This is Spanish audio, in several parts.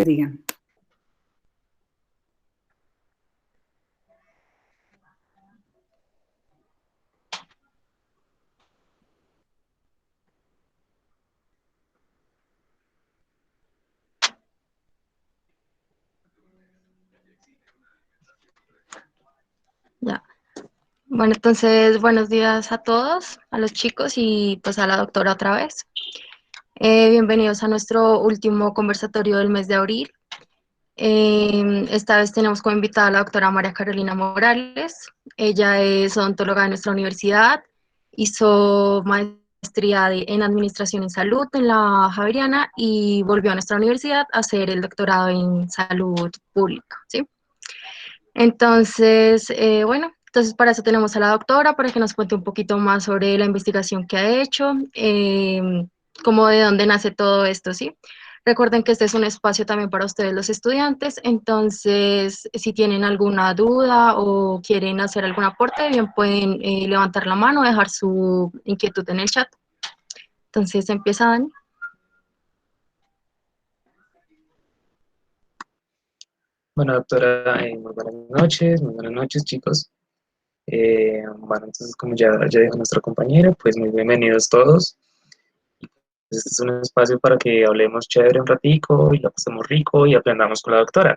digan. Ya. Bueno, entonces, buenos días a todos, a los chicos y pues a la doctora otra vez. Bienvenidos a nuestro último conversatorio del mes de abril. Esta vez tenemos como invitada a la doctora María Carolina Morales. Ella es odontóloga de nuestra universidad, hizo maestría en Administración en Salud en la Javeriana y volvió a nuestra universidad a hacer el doctorado en Salud Pública, ¿sí? Entonces, bueno, entonces para eso tenemos a la doctora, para que nos cuente un poquito más sobre la investigación que ha hecho, como de dónde nace todo esto, ¿sí? Recuerden que este es un espacio también para ustedes los estudiantes, entonces si tienen alguna duda o quieren hacer algún aporte, bien pueden levantar la mano o dejar su inquietud en el chat. Entonces empieza Dani. Bueno, doctora, muy buenas noches, chicos. Bueno, entonces, como ya dijo nuestra compañera, pues muy bienvenidos todos. Este es un espacio para que hablemos chévere un ratico y la pasemos rico y aprendamos con la doctora.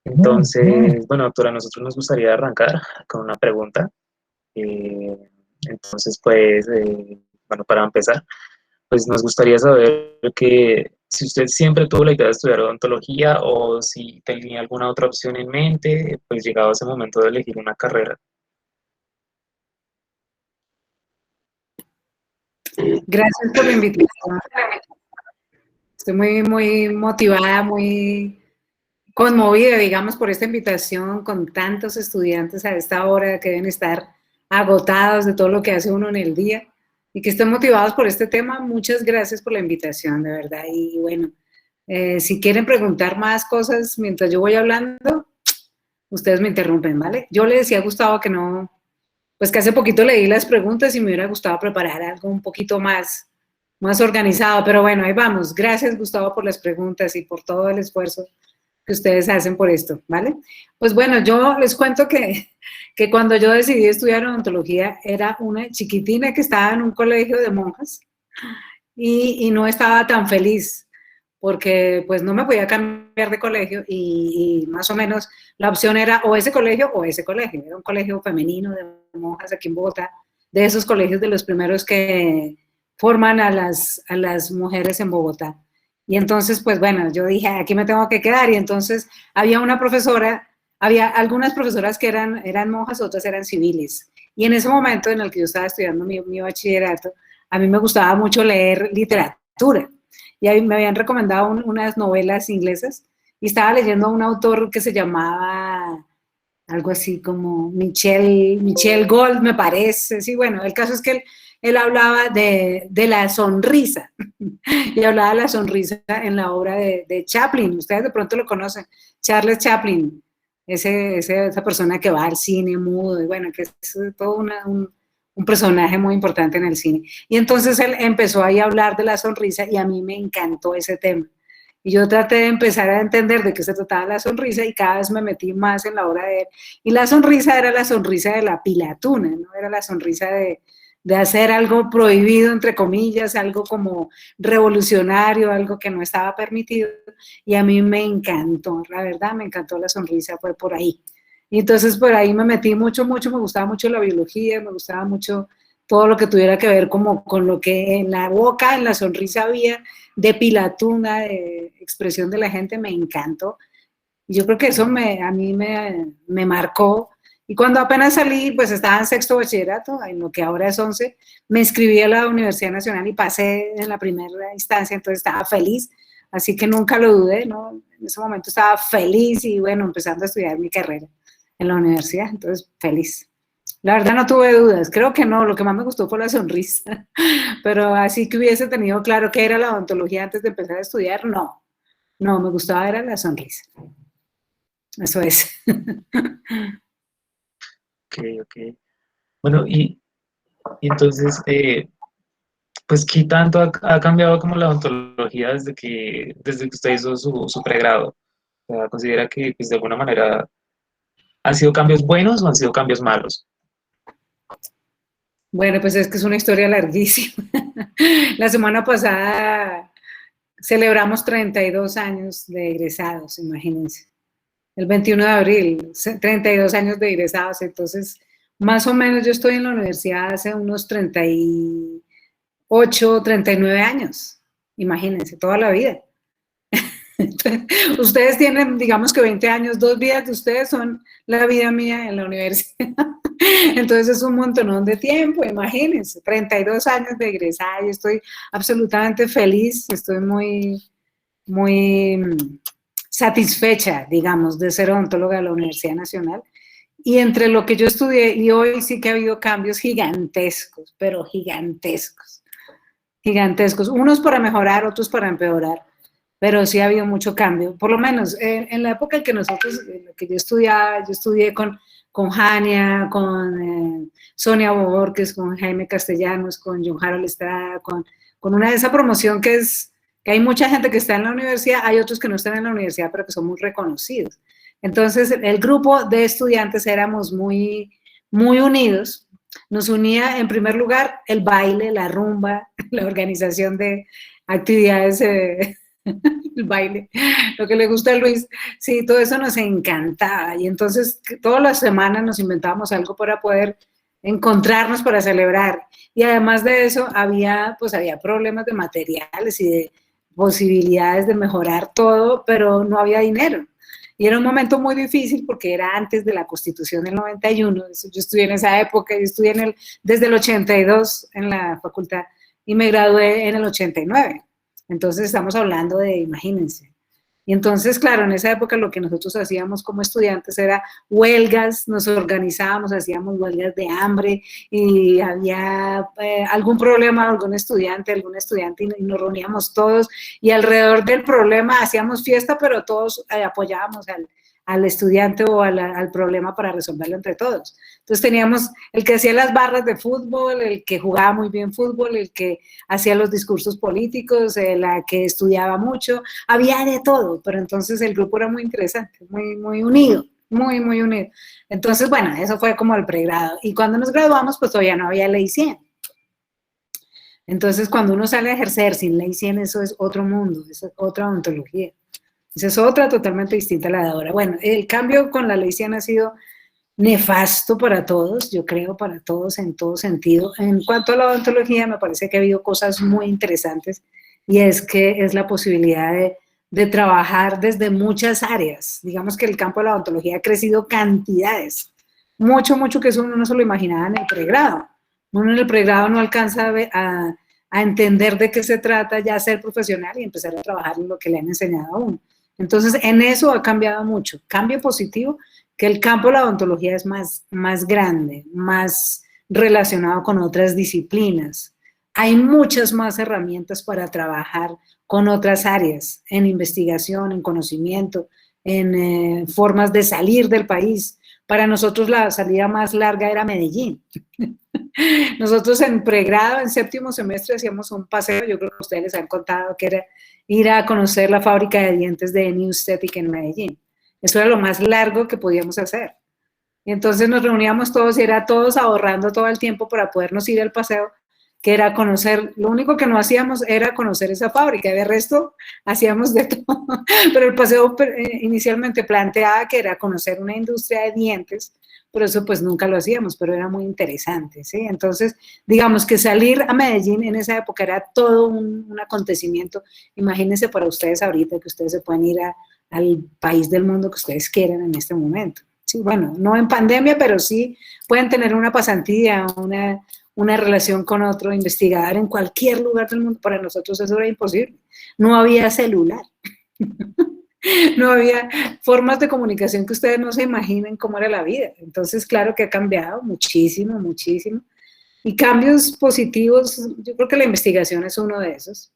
Entonces, bueno, doctora, a nosotros nos gustaría arrancar con una pregunta. Eh, entonces, pues, bueno, para empezar, pues nos gustaría saber que si usted siempre tuvo la idea de estudiar odontología o si tenía alguna otra opción en mente, pues llegado ese momento de elegir una carrera. Gracias por la invitación. Estoy muy motivada, muy conmovida, digamos, por esta invitación con tantos estudiantes a esta hora que deben estar agotados de todo lo que hace uno en el día y que estén motivados por este tema. Muchas gracias por la invitación, de verdad. Y bueno, si quieren preguntar más cosas mientras yo voy hablando, ustedes me interrumpen, ¿vale? Yo le decía a Gustavo que no, pues que hace poquito leí las preguntas y me hubiera gustado preparar algo un poquito más organizado, pero bueno, ahí vamos. Gracias, Gustavo, por las preguntas y por todo el esfuerzo que ustedes hacen por esto, ¿vale? Pues bueno, yo les cuento que cuando yo decidí estudiar odontología era una chiquitina que estaba en un colegio de monjas y no estaba tan feliz porque pues no me podía cambiar de colegio y más o menos la opción era o ese colegio o ese colegio. Era un colegio femenino de monjas aquí en Bogotá, de esos colegios de los primeros que forman a las mujeres en Bogotá. Y entonces, pues bueno, yo dije, aquí me tengo que quedar. Y entonces había una profesora, había algunas profesoras que eran monjas, otras eran civiles. Y en ese momento en el que yo estaba estudiando mi bachillerato, a mí me gustaba mucho leer literatura y ahí me habían recomendado unas novelas inglesas y estaba leyendo a un autor que se llamaba algo así como Michel Gold, me parece. Sí, bueno, el caso es que él hablaba de la sonrisa y hablaba de la sonrisa en la obra de Chaplin. Ustedes de pronto lo conocen, Charles Chaplin, esa persona que va al cine mudo y bueno, que es todo un personaje muy importante en el cine. Y entonces él empezó ahí a hablar de la sonrisa y a mí me encantó ese tema. Y yo traté de empezar a entender de qué se trataba la sonrisa y cada vez me metí más en la obra de él. Y la sonrisa era la sonrisa de la pilatuna, ¿no? Era la sonrisa de hacer algo prohibido, entre comillas, algo como revolucionario, algo que no estaba permitido. Y a mí me encantó, la verdad, me encantó la sonrisa, fue por ahí. Y entonces por ahí me metí mucho, me gustaba mucho la biología, me gustaba mucho todo lo que tuviera que ver como con lo que en la boca, en la sonrisa había de pilatuna, de expresión de la gente, me encantó. Y yo creo que eso a mí me marcó. Y cuando apenas salí, pues estaba en sexto bachillerato, en lo que ahora es 11, me inscribí a la Universidad Nacional y pasé en la primera instancia, entonces estaba feliz, así que nunca lo dudé, ¿no? En ese momento estaba feliz y bueno, empezando a estudiar mi carrera en la universidad, entonces feliz. La verdad no tuve dudas, creo que no, lo que más me gustó fue la sonrisa, pero así que hubiese tenido claro qué era la odontología antes de empezar a estudiar, no, no, me gustaba era la sonrisa, eso es. Ok, ok. Bueno, y entonces, Pues, ¿qué tanto ha cambiado como la odontología desde que usted hizo su pregrado? O sea, ¿considera que pues, de alguna manera han sido cambios buenos o han sido cambios malos? Bueno, pues es que es una historia larguísima. La semana pasada celebramos 32 años de egresados, imagínense. El 21 de abril, 32 años de egresados. Entonces, más o menos yo estoy en la universidad hace unos 38, 39 años. Imagínense, toda la vida. Ustedes tienen, digamos que 20 años, 2 vidas de ustedes son la vida mía en la universidad. Entonces es un montonón de tiempo, imagínense, 32 años de egresada y estoy absolutamente feliz, estoy muy satisfecha, digamos, de ser odontóloga de la Universidad Nacional. Y entre lo que yo estudié y hoy sí que ha habido cambios gigantescos, pero gigantescos, gigantescos, unos para mejorar, otros para empeorar, pero sí ha habido mucho cambio. Por lo menos en la época en que nosotros, en la que yo estudiaba, yo estudié con Jania, con Sonia Borges, con Jaime Castellanos, con John Harold Estrada, con una de esa promoción que hay mucha gente que está en la universidad, hay otros que no están en la universidad, pero que son muy reconocidos. Entonces, el grupo de estudiantes éramos muy unidos. Nos unía, en primer lugar, el baile, la rumba, la organización de actividades el baile, lo que le gusta a Luis, sí, todo eso nos encantaba y entonces todas las semanas nos inventábamos algo para poder encontrarnos para celebrar y además de eso había problemas de materiales y de posibilidades de mejorar todo, pero no había dinero. Y era un momento muy difícil porque era antes de la Constitución del 91, yo estudié en esa época, yo estudié desde el 82 en la facultad y me gradué en el 89. Entonces estamos hablando de, imagínense. Y entonces, claro, en esa época lo que nosotros hacíamos como estudiantes era huelgas, nos organizábamos, hacíamos huelgas de hambre y había algún problema, alguna estudiante y nos reuníamos todos y alrededor del problema hacíamos fiesta, pero todos apoyábamos al estudiante o al problema para resolverlo entre todos. Entonces teníamos el que hacía las barras de fútbol, el que jugaba muy bien fútbol, el que hacía los discursos políticos, la que estudiaba mucho, había de todo, pero entonces el grupo era muy interesante, muy unido, muy unido. Entonces, bueno, eso fue como el pregrado. Y cuando nos graduamos, pues todavía no había ley 100. Entonces, cuando uno sale a ejercer sin ley 100, eso es otro mundo, es otra ontología. Esa es otra totalmente distinta a la de ahora. Bueno, el cambio con la ley 100 ha sido nefasto para todos, yo creo para todos en todo sentido. En cuanto a la odontología, me parece que ha habido cosas muy interesantes y es que es la posibilidad de trabajar desde muchas áreas. Digamos que el campo de la odontología ha crecido cantidades, mucho que eso uno no se lo imaginaba en el pregrado. Uno en el pregrado no alcanza a entender de qué se trata ya ser profesional y empezar a trabajar en lo que le han enseñado a uno. Entonces, en eso ha cambiado mucho. Cambio positivo, que el campo de la odontología es más grande, más relacionado con otras disciplinas. Hay muchas más herramientas para trabajar con otras áreas, en investigación, en conocimiento, en formas de salir del país. Para nosotros la salida más larga era Medellín. Nosotros en pregrado, en séptimo semestre, hacíamos un paseo, yo creo que ustedes les han contado que era ir a conocer la fábrica de dientes de New Aesthetic en Medellín. Eso era lo más largo que podíamos hacer. Y entonces nos reuníamos todos y era todos ahorrando todo el tiempo para podernos ir al paseo, que era conocer, lo único que no hacíamos era conocer esa fábrica, de resto hacíamos de todo, pero el paseo inicialmente planteaba que era conocer una industria de dientes, por eso pues nunca lo hacíamos, pero era muy interesante, ¿sí? Entonces, digamos que salir a Medellín en esa época era todo un acontecimiento. Imagínense para ustedes ahorita que ustedes se pueden ir al país del mundo que ustedes quieran en este momento. Sí, bueno, no en pandemia, pero sí pueden tener una pasantía, una relación con otro investigador en cualquier lugar del mundo. Para nosotros eso era imposible. No había celular. No había formas de comunicación que ustedes no se imaginen cómo era la vida. Entonces, claro que ha cambiado muchísimo. Y cambios positivos, yo creo que la investigación es uno de esos.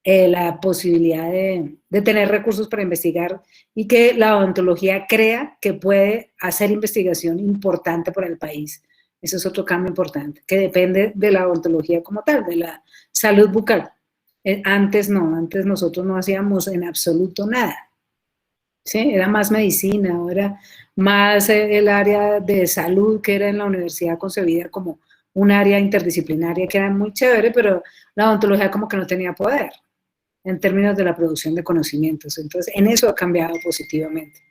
La posibilidad de tener recursos para investigar y que la odontología crea que puede hacer investigación importante para el país Eso es otro cambio importante, que depende de la odontología como tal, de la salud bucal. Antes no, antes nosotros no hacíamos en absoluto nada. ¿Sí? Era más medicina, o era más el área de salud que era en la universidad concebida como un área interdisciplinaria que era muy chévere, pero la odontología como que no tenía poder en términos de la producción de conocimientos. Entonces, en eso ha cambiado positivamente.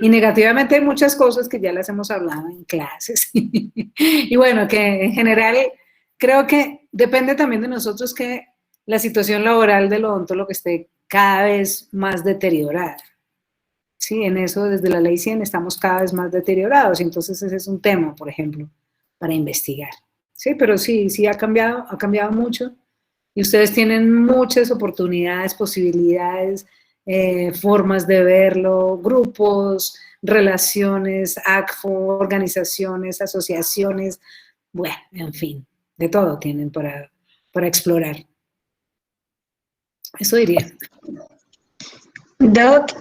Y negativamente hay muchas cosas que ya las hemos hablado en clases. Y bueno, que en general creo que depende también de nosotros que la situación laboral del odontólogo esté cada vez más deteriorada. Sí, en eso desde la ley 100 estamos cada vez más deteriorados, y entonces ese es un tema, por ejemplo, para investigar. Sí, pero sí ha cambiado mucho, y ustedes tienen muchas oportunidades, posibilidades, formas de verlo, grupos, relaciones, ACFO, organizaciones, asociaciones, bueno, en fin, de todo tienen para explorar. Eso diría. Doc,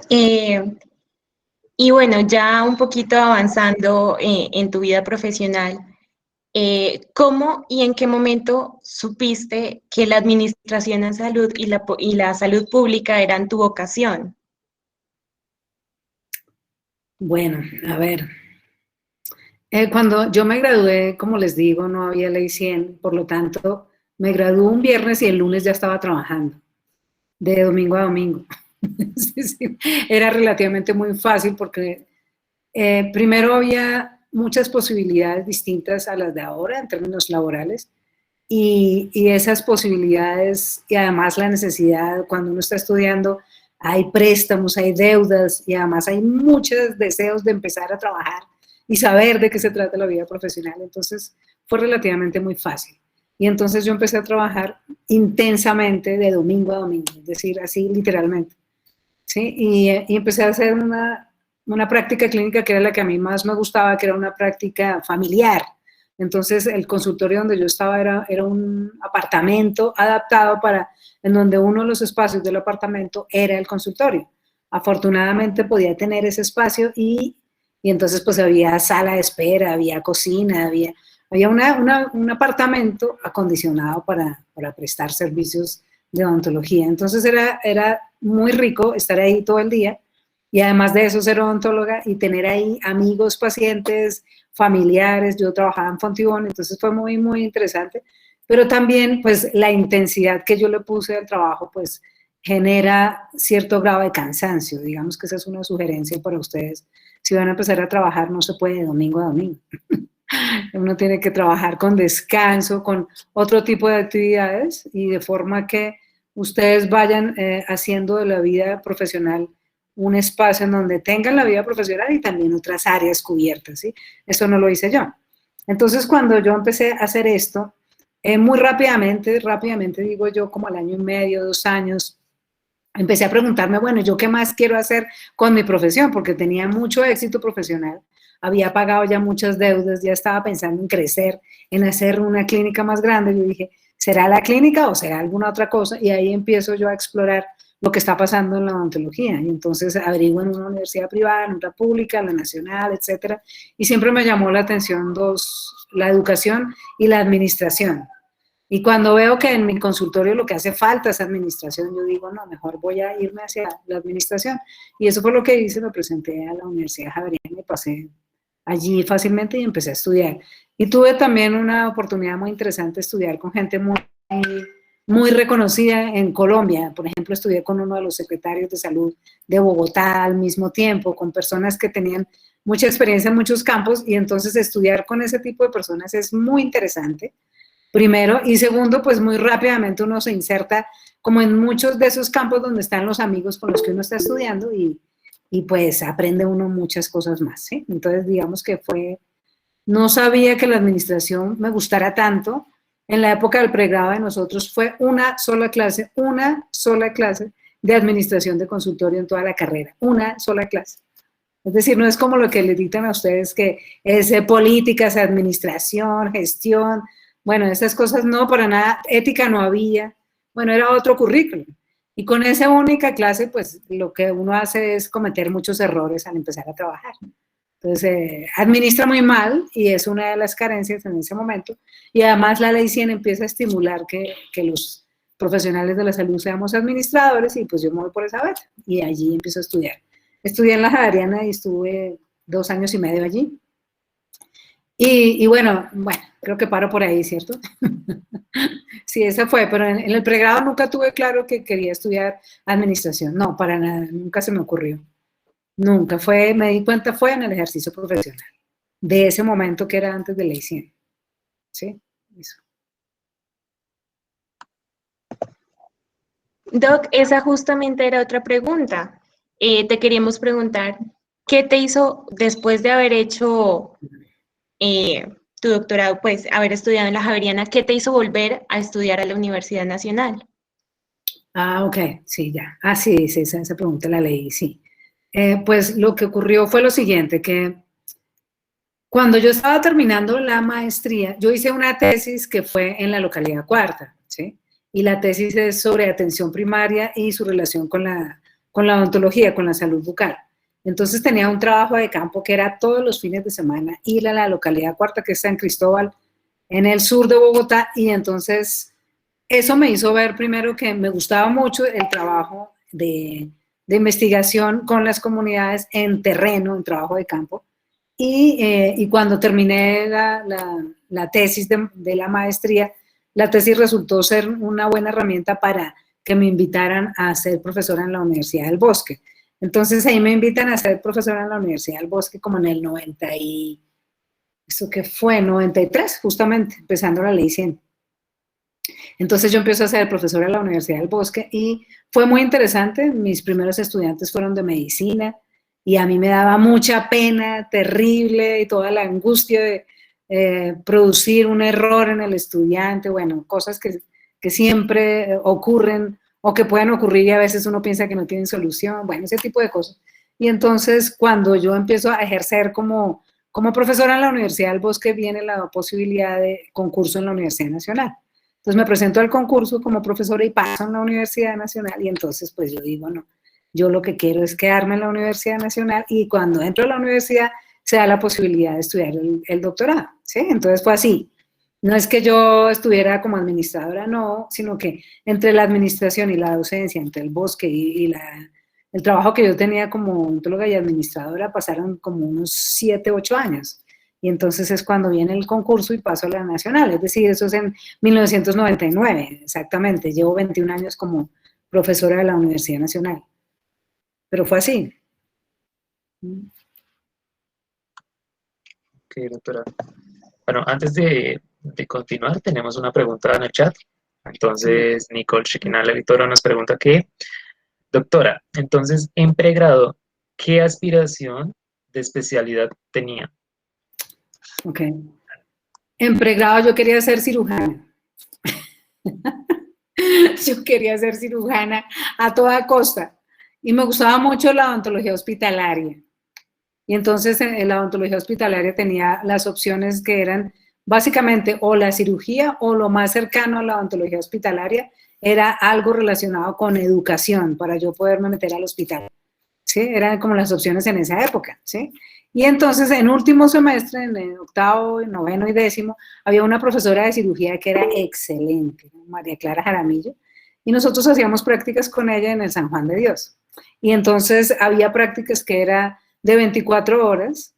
y bueno, ya un poquito avanzando en tu vida profesional, ¿cómo y en qué momento supiste que la administración en salud y la salud pública eran tu vocación? Bueno, a ver. Cuando yo me gradué, como les digo, no había ley 100, por lo tanto, me gradué un viernes y el lunes ya estaba trabajando, de domingo a domingo. Sí, era relativamente muy fácil porque primero había muchas posibilidades distintas a las de ahora en términos laborales, y esas posibilidades, y además la necesidad, cuando uno está estudiando, hay préstamos, hay deudas, y además hay muchos deseos de empezar a trabajar y saber de qué se trata la vida profesional. Entonces fue relativamente muy fácil. Y entonces yo empecé a trabajar intensamente de domingo a domingo, es decir, así literalmente. ¿Sí? Y empecé a hacer una práctica clínica que era la que a mí más me gustaba, que era una práctica familiar. Entonces el consultorio donde yo estaba era un apartamento adaptado en donde uno de los espacios del apartamento era el consultorio. Afortunadamente podía tener ese espacio, y entonces pues había sala de espera, había cocina, había un apartamento acondicionado para prestar servicios de odontología. Entonces era muy rico estar ahí todo el día, y además de eso ser odontóloga y tener ahí amigos, pacientes, familiares. Yo trabajaba en Fontibón, entonces fue muy, muy interesante, pero también pues la intensidad que yo le puse al trabajo pues genera cierto grado de cansancio. Digamos que esa es una sugerencia para ustedes. Si van a empezar a trabajar, no se puede de domingo a domingo. Uno tiene que trabajar con descanso, con otro tipo de actividades, y de forma que ustedes vayan haciendo de la vida profesional un espacio en donde tengan la vida profesional y también otras áreas cubiertas, ¿sí? Eso no lo hice yo. Entonces, cuando yo empecé a hacer esto, muy rápidamente digo yo, como al año y medio, 2 años, empecé a preguntarme, bueno, ¿yo qué más quiero hacer con mi profesión? Porque tenía mucho éxito profesional, había pagado ya muchas deudas, ya estaba pensando en crecer, en hacer una clínica más grande. Yo dije, ¿será la clínica o será alguna otra cosa? Y ahí empiezo yo a explorar lo que está pasando en la odontología. Y entonces averiguo en una universidad privada, en otra pública, en la nacional, etcétera. Y siempre me llamó la atención la educación y la administración. Y cuando veo que en mi consultorio lo que hace falta es administración, yo digo, no, mejor voy a irme hacia la administración. Y eso fue lo que hice, me presenté a la Universidad Javeriana y pasé allí fácilmente y empecé a estudiar. Y tuve también una oportunidad muy interesante de estudiar con gente muy reconocida en Colombia. Por ejemplo, estudié con uno de los secretarios de salud de Bogotá al mismo tiempo, con personas que tenían mucha experiencia en muchos campos, y entonces estudiar con ese tipo de personas es muy interesante. Primero, y segundo, pues muy rápidamente uno se inserta como en muchos de esos campos donde están los amigos con los que uno está estudiando, y pues aprende uno muchas cosas más, ¿sí? Entonces, digamos que no sabía que la administración me gustara tanto. En la época del pregrado de nosotros fue una sola clase de administración de consultorio en toda la carrera, una sola clase. Es decir, no es como lo que le dictan a ustedes, que es políticas, administración, gestión. Bueno, esas cosas no, para nada. Ética no había. Bueno, era otro currículum. Y con esa única clase, pues lo que uno hace es cometer muchos errores al empezar a trabajar. Entonces, administra muy mal y es una de las carencias en ese momento. Y además la ley 100 empieza a estimular que los profesionales de la salud seamos administradores y pues yo me voy por esa vez. Y allí empiezo a estudiar. Estudié en la Javeriana y estuve 2 años y medio allí. Y bueno, creo que paro por ahí, ¿cierto? Sí, esa fue, pero en el pregrado nunca tuve claro que quería estudiar administración. No, para nada, nunca se me ocurrió. Nunca fue, me di cuenta fue en el ejercicio profesional, de ese momento que era antes de ley 100. ¿Sí? Eso. Doc, esa justamente era otra pregunta. Te queríamos preguntar, ¿qué te hizo después de haber hecho tu doctorado, pues haber estudiado en la Javeriana, qué te hizo volver a estudiar a la Universidad Nacional? Ah, ok, sí, ya. Ah, sí, esa pregunta la leí, sí. Pues lo que ocurrió fue lo siguiente, que cuando yo estaba terminando la maestría, yo hice una tesis que fue en la localidad Cuarta, ¿sí? Y la tesis es sobre atención primaria y su relación con la odontología, con la salud bucal. Entonces tenía un trabajo de campo que era todos los fines de semana ir a la localidad Cuarta, que está en Cristóbal, en el sur de Bogotá, y entonces eso me hizo ver primero que me gustaba mucho el trabajo de investigación con las comunidades en terreno, en trabajo de campo, y cuando terminé la tesis de la maestría, la tesis resultó ser una buena herramienta para que me invitaran a ser profesora en la Universidad del Bosque. Entonces ahí me invitan a ser profesora en la Universidad del Bosque como en el 90 y, ¿eso qué fue? 93, justamente, empezando la ley 100. Entonces yo empiezo a ser profesora en la Universidad del Bosque y fue muy interesante. Mis primeros estudiantes fueron de medicina y a mí me daba mucha pena, terrible, y toda la angustia de producir un error en el estudiante, bueno, cosas que siempre ocurren o que pueden ocurrir y a veces uno piensa que no tienen solución, bueno, ese tipo de cosas. Y entonces cuando yo empiezo a ejercer como profesora en la Universidad del Bosque, viene la posibilidad de concurso en la Universidad Nacional. Entonces me presento al concurso como profesora y paso en la Universidad Nacional y entonces pues yo digo, no, yo lo que quiero es quedarme en la Universidad Nacional y cuando entro a la universidad se da la posibilidad de estudiar el doctorado, ¿sí? Entonces fue así. No es que yo estuviera como administradora, no, sino que entre la administración y la docencia, entre el Bosque y el trabajo que yo tenía como odontóloga y administradora pasaron como unos 7, 8 años. Y entonces es cuando viene el concurso y paso a la nacional, es decir, eso es en 1999, exactamente, llevo 21 años como profesora de la Universidad Nacional, pero fue así. Ok, doctora. Bueno, antes de continuar, tenemos una pregunta en el chat. Entonces, Nicole Shekinah Victoria nos pregunta que, doctora, entonces, en pregrado, ¿qué aspiración de especialidad tenía? Ok. En pregrado yo quería ser cirujana. Yo quería ser cirujana a toda costa. Y me gustaba mucho la odontología hospitalaria. Y entonces en la odontología hospitalaria tenía las opciones que eran básicamente o la cirugía o lo más cercano a la odontología hospitalaria era algo relacionado con educación para yo poderme meter al hospital. ¿Sí? Eran como las opciones en esa época, ¿sí? Y entonces en último semestre, en el octavo, noveno y décimo, había una profesora de cirugía que era excelente, María Clara Jaramillo, y nosotros hacíamos prácticas con ella en el San Juan de Dios. Y entonces había prácticas que era de 24 horas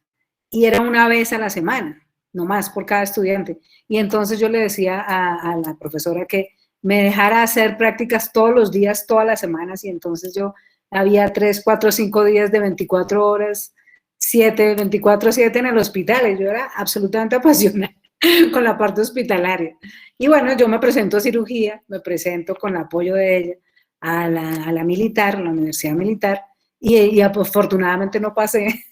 y era una vez a la semana, no más por cada estudiante. Y entonces yo le decía a la profesora que me dejara hacer prácticas todos los días, todas las semanas, y entonces yo había 3, 4, 5 días de 24 horas, 7, 24/7 en el hospital, y yo era absolutamente apasionada con la parte hospitalaria. Y bueno, yo me presento a cirugía, me presento con el apoyo de ella a la militar, a la Universidad Militar, y afortunadamente no pasé,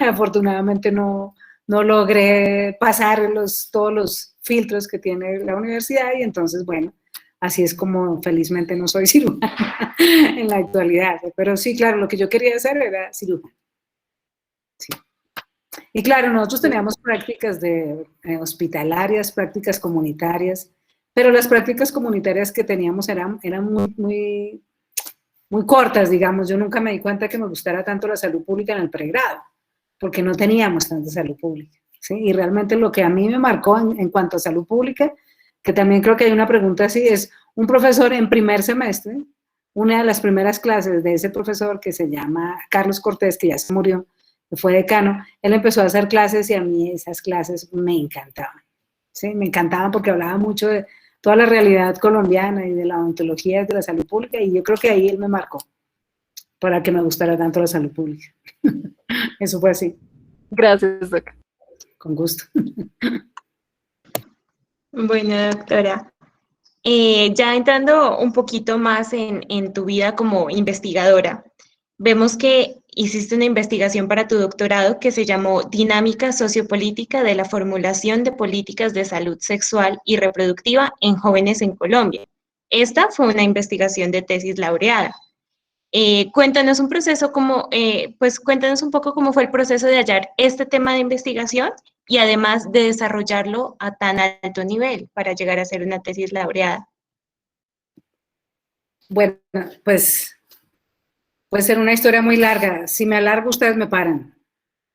afortunadamente no logré pasar todos los filtros que tiene la universidad, y entonces, bueno, así es como felizmente no soy cirujana en la actualidad. Pero sí, claro, lo que yo quería hacer era cirujana. Sí. Y claro, nosotros teníamos prácticas hospitalarias, prácticas comunitarias, pero las prácticas comunitarias que teníamos eran muy cortas, digamos. Yo nunca me di cuenta que me gustara tanto la salud pública en el pregrado. porque no teníamos tanta salud pública, ¿sí? Y realmente lo que a mí me marcó en cuanto a salud pública, que también creo que hay una pregunta así, es un profesor en primer semestre, una de las primeras clases de ese profesor que se llama Carlos Cortés, que ya se murió, que fue decano, él empezó a hacer clases y a mí esas clases me encantaban, ¿sí? Me encantaban porque hablaba mucho de toda la realidad colombiana y de la ontología de la salud pública, y yo creo que ahí él me marcó para que me gustara tanto la salud pública. Eso fue así. Gracias, Doc. Con gusto. Bueno, doctora, ya entrando un poquito más en tu vida como investigadora, vemos que hiciste una investigación para tu doctorado que se llamó Dinámica sociopolítica de la formulación de políticas de salud sexual y reproductiva en jóvenes en Colombia. Esta fue una investigación de tesis laureada. Cuéntanos un proceso pues cuéntanos un poco cómo fue el proceso de hallar este tema de investigación y además de desarrollarlo a tan alto nivel para llegar a ser una tesis laureada. Bueno, pues puede ser una historia muy larga. Si me alargo, ustedes me paran.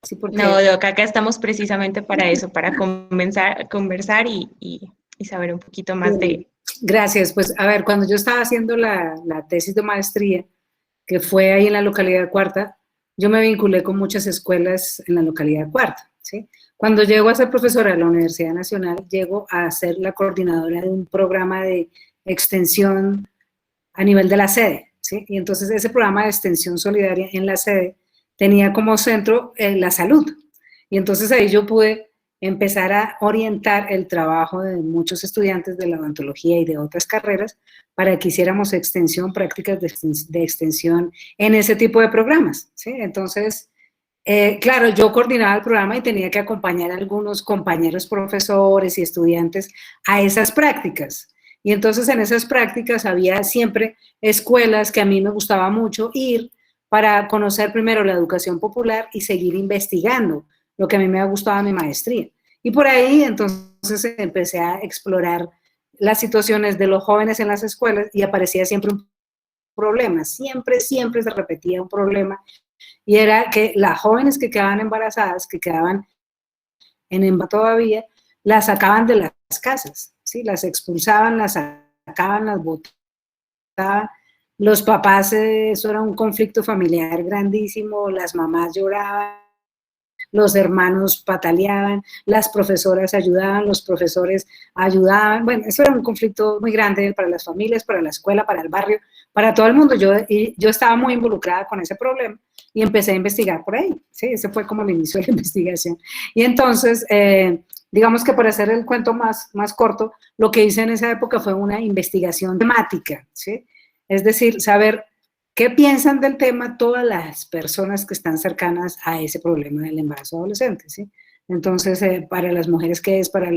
Sí, porque... No, Doc, acá estamos precisamente para eso, para conversar y saber un poquito más de... Gracias. Pues a ver, cuando yo estaba haciendo la tesis de maestría, que fue ahí en la localidad de Cuarta, yo me vinculé con muchas escuelas en la localidad de Cuarta, ¿sí? Cuando llego a ser profesora de la Universidad Nacional, llego a ser la coordinadora de un programa de extensión a nivel de la sede, ¿sí? Y entonces ese programa de extensión solidaria en la sede tenía como centro la salud. Y entonces ahí yo pude empezar a orientar el trabajo de muchos estudiantes de la odontología y de otras carreras para que hiciéramos prácticas de extensión en ese tipo de programas, ¿sí? Entonces, claro, yo coordinaba el programa y tenía que acompañar a algunos compañeros profesores y estudiantes a esas prácticas. Y entonces en esas prácticas había siempre escuelas que a mí me gustaba mucho ir para conocer primero la educación popular y seguir investigando lo que a mí me ha gustado en mi maestría. Y por ahí entonces empecé a explorar las situaciones de los jóvenes en las escuelas y aparecía siempre un problema, siempre se repetía un problema, y era que las jóvenes que quedaban embarazadas, que quedaban en embarazo todavía, las sacaban de las casas, ¿sí? Las expulsaban, las sacaban, las botaban. Los papás, eso era un conflicto familiar grandísimo, las mamás lloraban, los hermanos pataleaban, las profesoras ayudaban, los profesores ayudaban. Bueno, eso era un conflicto muy grande para las familias, para la escuela, para el barrio, para todo el mundo. Yo estaba muy involucrada con ese problema y empecé a investigar por ahí, ¿sí? Ese fue como el inicio de la investigación. Y entonces, digamos que para hacer el cuento más corto, lo que hice en esa época fue una investigación temática, ¿sí? Es decir, saber qué piensan del tema todas las personas que están cercanas a ese problema del embarazo adolescente, ¿sí? Entonces, para las mujeres, ¿qué es? Para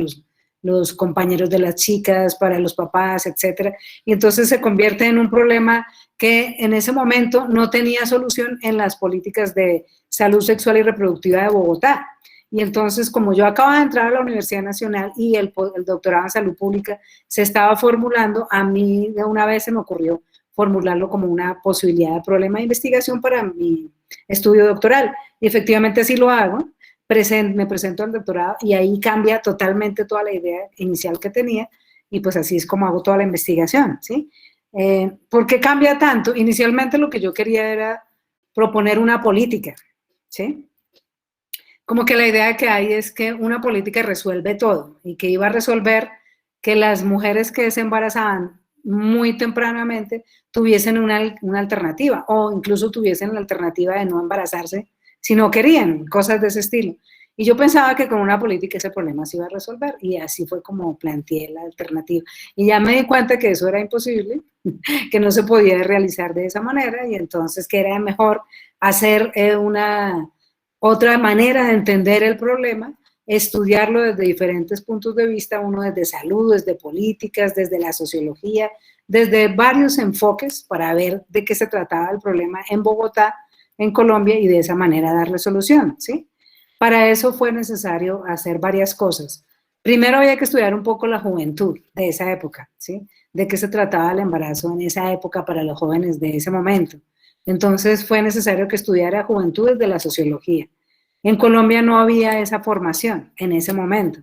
los compañeros de las chicas, para los papás, etcétera. Y entonces se convierte en un problema que en ese momento no tenía solución en las políticas de salud sexual y reproductiva de Bogotá. Y entonces, como yo acababa de entrar a la Universidad Nacional y el doctorado en salud pública se estaba formulando, a mí de una vez se me ocurrió formularlo como una posibilidad de problema de investigación para mi estudio doctoral. Y efectivamente así lo hago. Me presento al doctorado y ahí cambia totalmente toda la idea inicial que tenía, y pues así es como hago toda la investigación, ¿sí? ¿Por qué cambia tanto? Inicialmente lo que yo quería era proponer una política, ¿sí? Como que la idea que hay es que una política resuelve todo y que iba a resolver que las mujeres que se embarazaban muy tempranamente tuviesen una alternativa, o incluso tuviesen la alternativa de no embarazarse si no querían, cosas de ese estilo. Y yo pensaba que con una política ese problema se iba a resolver, y así fue como planteé la alternativa. Y ya me di cuenta que eso era imposible, que no se podía realizar de esa manera, y entonces que era mejor hacer una otra manera de entender el problema, estudiarlo desde diferentes puntos de vista, uno desde salud, desde políticas, desde la sociología, desde varios enfoques para ver de qué se trataba el problema en Bogotá, en Colombia, y de esa manera darle solución, ¿sí? Para eso fue necesario hacer varias cosas. Primero había que estudiar un poco la juventud de esa época, ¿sí? De qué se trataba el embarazo en esa época para los jóvenes de ese momento. Entonces fue necesario que estudiara juventud desde la sociología. En Colombia no había esa formación en ese momento.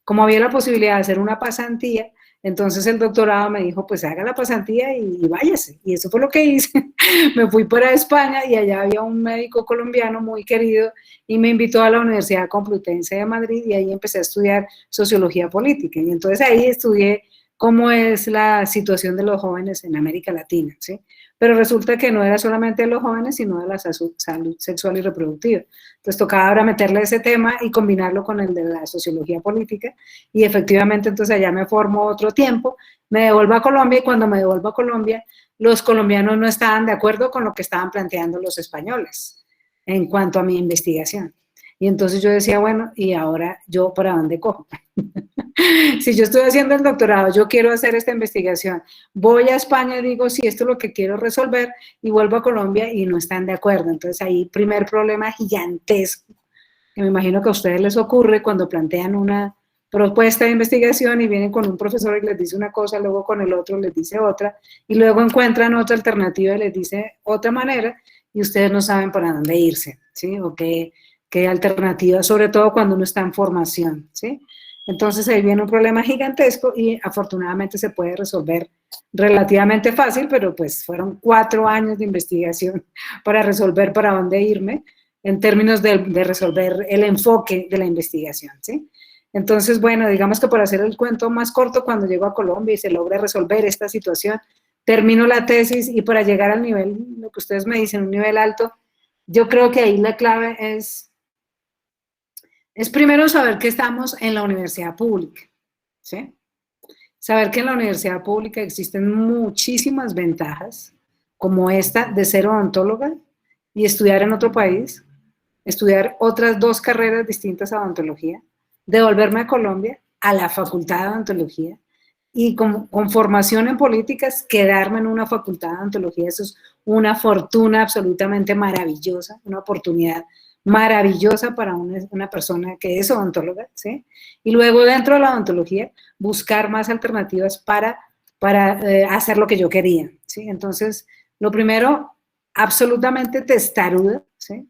Como había la posibilidad de hacer una pasantía, entonces el doctorado me dijo, pues haga la pasantía y váyase. Y eso fue lo que hice. Me fui para España y allá había un médico colombiano muy querido y me invitó a la Universidad Complutense de Madrid y ahí empecé a estudiar sociología política. Y entonces ahí estudié cómo es la situación de los jóvenes en América Latina, ¿sí? Pero resulta que no era solamente de los jóvenes, sino de la salud sexual y reproductiva. Entonces tocaba ahora meterle ese tema y combinarlo con el de la sociología política, y efectivamente entonces allá me formo otro tiempo, me devuelvo a Colombia, y cuando me devuelvo a Colombia, los colombianos no estaban de acuerdo con lo que estaban planteando los españoles en cuanto a mi investigación. Y entonces yo decía, bueno, ¿y ahora yo para dónde cojo? Si yo estoy haciendo el doctorado, yo quiero hacer esta investigación, voy a España y digo, sí, esto es lo que quiero resolver, y vuelvo a Colombia y no están de acuerdo. Entonces ahí, primer problema gigantesco, que me imagino que a ustedes les ocurre cuando plantean una propuesta de investigación y vienen con un profesor y les dice una cosa, luego con el otro les dice otra, y luego encuentran otra alternativa y les dice otra manera, y ustedes no saben para dónde irse, ¿sí? O qué alternativa, sobre todo cuando uno está en formación, ¿sí? Entonces ahí viene un problema gigantesco y afortunadamente se puede resolver relativamente fácil, pero pues fueron 4 años de investigación para resolver para dónde irme en términos de resolver el enfoque de la investigación, ¿sí? Entonces, bueno, digamos que para hacer el cuento más corto, cuando llego a Colombia y se logra resolver esta situación, termino la tesis y para llegar al nivel, lo que ustedes me dicen, un nivel alto, yo creo que ahí la clave es primero saber que estamos en la universidad pública, ¿sí? Saber que en la universidad pública existen muchísimas ventajas, como esta de ser odontóloga y estudiar en otro país, estudiar otras 2 carreras distintas a odontología, devolverme a Colombia, a la facultad de odontología, y con formación en políticas, quedarme en una facultad de odontología. Eso es una fortuna absolutamente maravillosa, una oportunidad maravillosa para una persona que es odontóloga, ¿sí? Y luego dentro de la odontología buscar más alternativas para hacer lo que yo quería, ¿sí? Entonces, lo primero, absolutamente testaruda, ¿sí?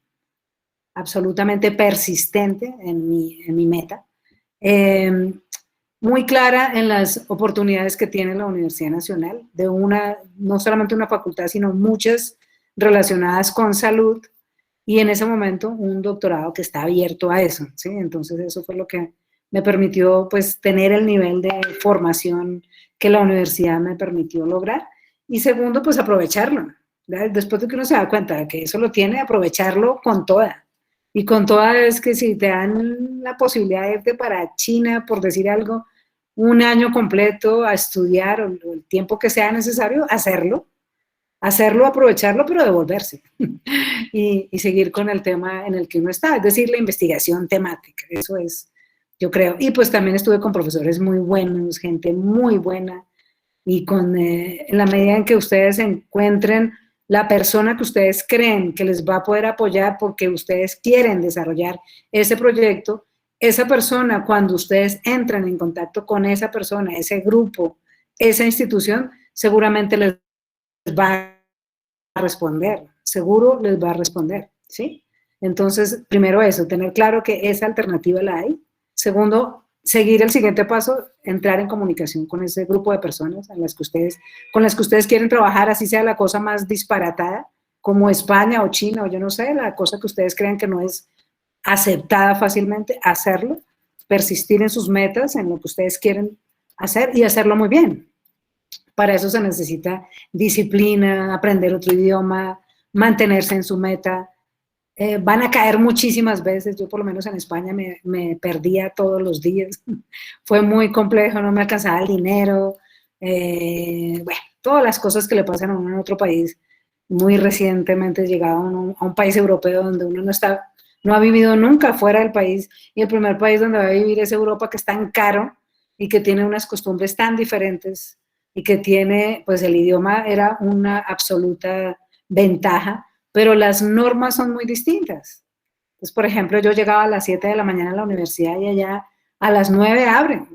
Absolutamente persistente en mi meta, muy clara en las oportunidades que tiene la Universidad Nacional, de no solamente una facultad, sino muchas relacionadas con salud, y en ese momento un doctorado que está abierto a eso, ¿sí? Entonces eso fue lo que me permitió, pues, tener el nivel de formación que la universidad me permitió lograr, y segundo, pues, aprovecharlo, ¿verdad? Después de que uno se da cuenta de que eso lo tiene, aprovecharlo con toda, y con toda es que si te dan la posibilidad de irte para China, por decir algo, un año completo a estudiar, o el tiempo que sea necesario, hacerlo, aprovecharlo, pero devolverse y seguir con el tema en el que uno está, es decir, la investigación temática, eso es, yo creo. Y pues también estuve con profesores muy buenos, gente muy buena, y en la medida en que ustedes encuentren la persona que ustedes creen que les va a poder apoyar porque ustedes quieren desarrollar ese proyecto, esa persona, cuando ustedes entran en contacto con esa persona, ese grupo, esa institución, seguramente les va a responder, seguro les va a responder, ¿sí? Entonces, primero eso, tener claro que esa alternativa la hay. Segundo, seguir el siguiente paso, entrar en comunicación con ese grupo de personas con las que ustedes quieren trabajar, así sea la cosa más disparatada, como España o China o yo no sé, la cosa que ustedes crean que no es aceptada fácilmente, hacerlo, persistir en sus metas, en lo que ustedes quieren hacer y hacerlo muy bien. Para eso se necesita disciplina, aprender otro idioma, mantenerse en su meta. Van a caer muchísimas veces, yo por lo menos en España me perdía todos los días, fue muy complejo, no me alcanzaba el dinero, bueno, todas las cosas que le pasan a uno en otro país. Muy recientemente llegaba a un país europeo donde uno no ha vivido nunca fuera del país, y el primer país donde va a vivir es Europa, que es tan caro y que tiene unas costumbres tan diferentes, y que tiene, pues el idioma era una absoluta ventaja, pero las normas son muy distintas. Entonces, por ejemplo, yo llegaba a las 7 de la mañana a la universidad y allá a las 9 abren.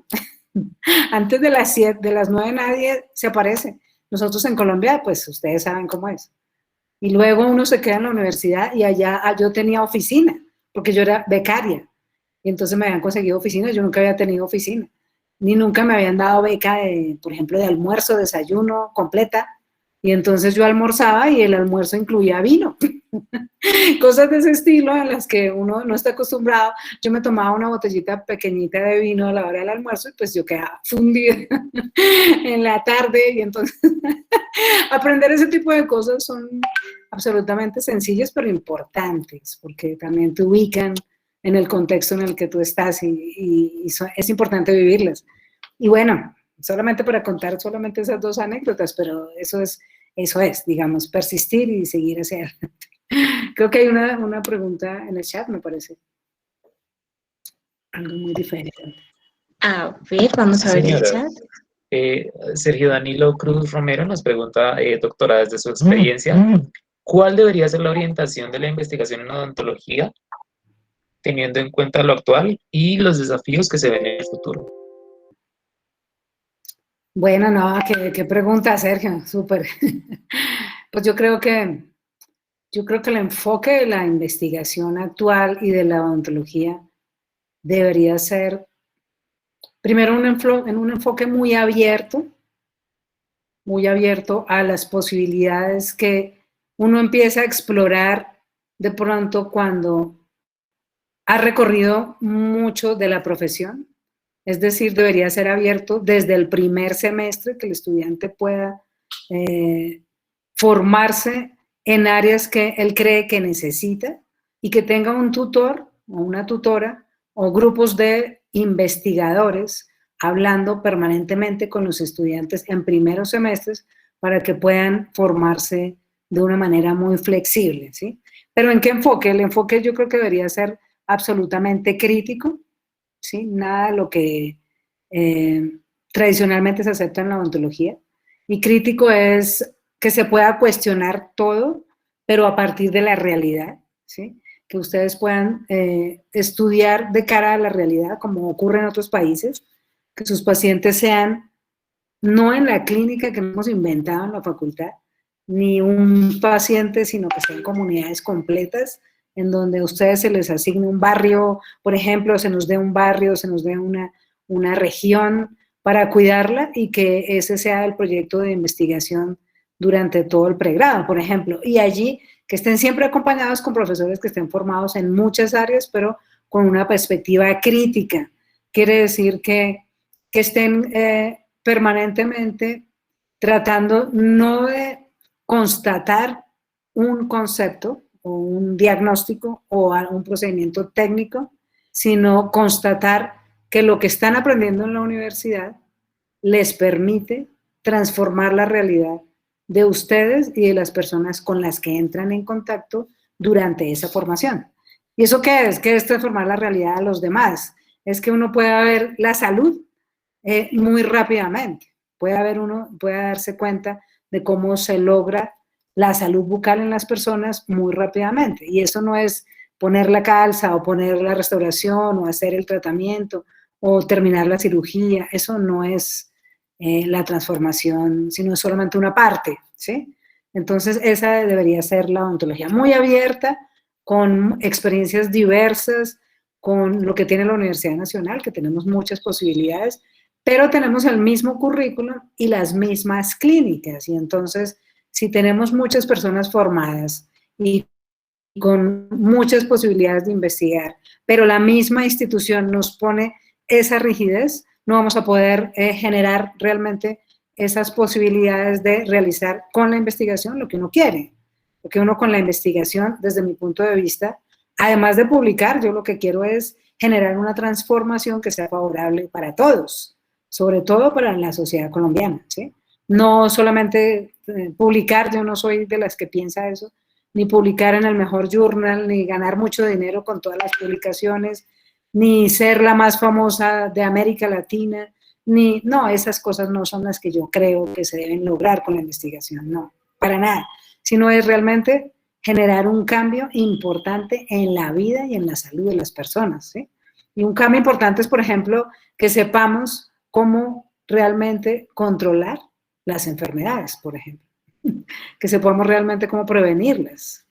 Antes de las 9 nadie se aparece. Nosotros en Colombia, pues ustedes saben cómo es. Y luego uno se queda en la universidad y allá yo tenía oficina. porque yo era becaria, y entonces me habían conseguido oficina, yo nunca había tenido oficina, ni nunca me habían dado beca, por ejemplo, de almuerzo, desayuno, completa, y entonces yo almorzaba y el almuerzo incluía vino. Cosas de ese estilo a las que uno no está acostumbrado. Yo me tomaba una botellita pequeñita de vino a la hora del almuerzo y pues yo quedaba fundida en la tarde, y entonces aprender ese tipo de cosas son absolutamente sencillas pero importantes, porque también te ubican en el contexto en el que tú estás, y es importante vivirlas. Y bueno, solamente para contar solamente esas dos anécdotas, pero eso es, digamos, persistir y seguir hacia adelante. Creo que hay una pregunta en el chat, me parece. Algo muy diferente. A ver, vamos a ver el Señora, chat. Sergio Danilo Cruz Romero nos pregunta, doctora, desde su experiencia, ¿cuál debería ser la orientación de la investigación en odontología, teniendo en cuenta lo actual y los desafíos que se ven en el futuro? Bueno, no, qué pregunta, Sergio, súper. Pues yo creo que el enfoque de la investigación actual y de la odontología debería ser, primero, en un enfoque muy abierto a las posibilidades que uno empieza a explorar de pronto cuando ha recorrido mucho de la profesión. Es decir, debería ser abierto desde el primer semestre, que el estudiante pueda formarse en áreas que él cree que necesita, y que tenga un tutor o una tutora o grupos de investigadores hablando permanentemente con los estudiantes en primeros semestres para que puedan formarse de una manera muy flexible, ¿sí? Pero ¿en qué enfoque? El enfoque yo creo que debería ser absolutamente crítico, ¿sí? Nada de lo que tradicionalmente se acepta en la odontología. Y crítico es que se pueda cuestionar todo, pero a partir de la realidad, ¿sí? Que ustedes puedan estudiar de cara a la realidad, como ocurre en otros países, que sus pacientes sean no en la clínica que hemos inventado en la facultad, ni un paciente, sino que sean comunidades completas, en donde a ustedes se les asigne un barrio, por ejemplo, se nos dé un barrio, se nos dé una región para cuidarla, y que ese sea el proyecto de investigación durante todo el pregrado, por ejemplo. Y allí que estén siempre acompañados con profesores que estén formados en muchas áreas, pero con una perspectiva crítica. Quiere decir que estén permanentemente tratando no de constatar un concepto o un diagnóstico o un procedimiento técnico, sino constatar que lo que están aprendiendo en la universidad les permite transformar la realidad de ustedes y de las personas con las que entran en contacto durante esa formación. ¿Y eso qué es? ¿Qué es transformar la realidad de los demás? Es que uno pueda ver la salud muy rápidamente. Puede darse cuenta de cómo se logra la salud bucal en las personas muy rápidamente. Y eso no es poner la calza o poner la restauración o hacer el tratamiento o terminar la cirugía. Eso no es la transformación, sino solamente una parte, ¿sí? Entonces, esa debería ser la odontología muy abierta, con experiencias diversas, con lo que tiene la Universidad Nacional, que tenemos muchas posibilidades, pero tenemos el mismo currículum y las mismas clínicas. Y entonces, si tenemos muchas personas formadas y con muchas posibilidades de investigar, pero la misma institución nos pone esa rigidez, no vamos a poder generar realmente esas posibilidades de realizar con la investigación lo que uno quiere. Porque uno con la investigación, desde mi punto de vista, además de publicar, yo lo que quiero es generar una transformación que sea favorable para todos, sobre todo para la sociedad colombiana, ¿sí? No solamente publicar, yo no soy de las que piensa eso, ni publicar en el mejor journal, ni ganar mucho dinero con todas las publicaciones, ni ser la más famosa de América Latina, no, esas cosas no son las que yo creo que se deben lograr con la investigación, no, para nada, sino es realmente generar un cambio importante en la vida y en la salud de las personas, ¿sí? Y un cambio importante es, por ejemplo, que sepamos cómo realmente controlar las enfermedades, por ejemplo, que sepamos realmente cómo prevenirlas.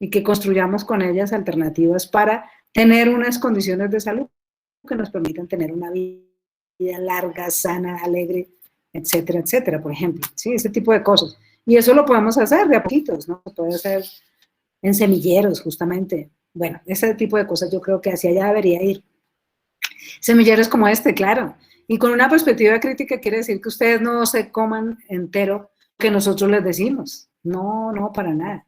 y que construyamos con ellas alternativas para tener unas condiciones de salud que nos permitan tener una vida larga, sana, alegre, etcétera, etcétera, por ejemplo, ¿sí? Ese tipo de cosas. Y eso lo podemos hacer de a poquitos, ¿no? Se puede hacer en semilleros, justamente. Bueno, ese tipo de cosas yo creo que hacia allá debería ir. Semilleros como este, claro. Y con una perspectiva crítica quiere decir que ustedes no se coman entero que nosotros les decimos. No, no, para nada.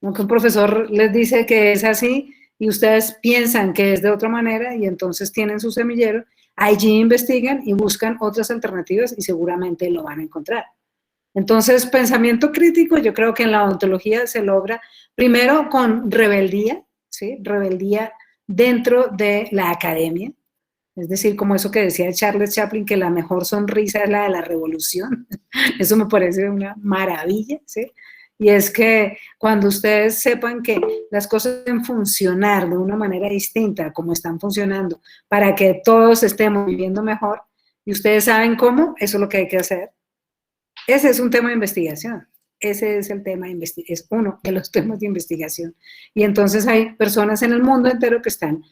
No, que un profesor les dice que es así y ustedes piensan que es de otra manera y entonces tienen su semillero, allí investigan y buscan otras alternativas y seguramente lo van a encontrar. Entonces, pensamiento crítico yo creo que en la odontología se logra primero con rebeldía, ¿sí? Rebeldía dentro de la academia, es decir, como eso que decía Charles Chaplin, que la mejor sonrisa es la de la revolución. Eso me parece una maravilla, ¿sí? Y es que cuando ustedes sepan que las cosas deben funcionar de una manera distinta como están funcionando para que todos estemos viviendo mejor y ustedes saben cómo, eso es lo que hay que hacer. Ese es un tema de investigación. Ese es el tema de investigación, es uno de los temas de investigación. Y entonces hay personas en el mundo entero que están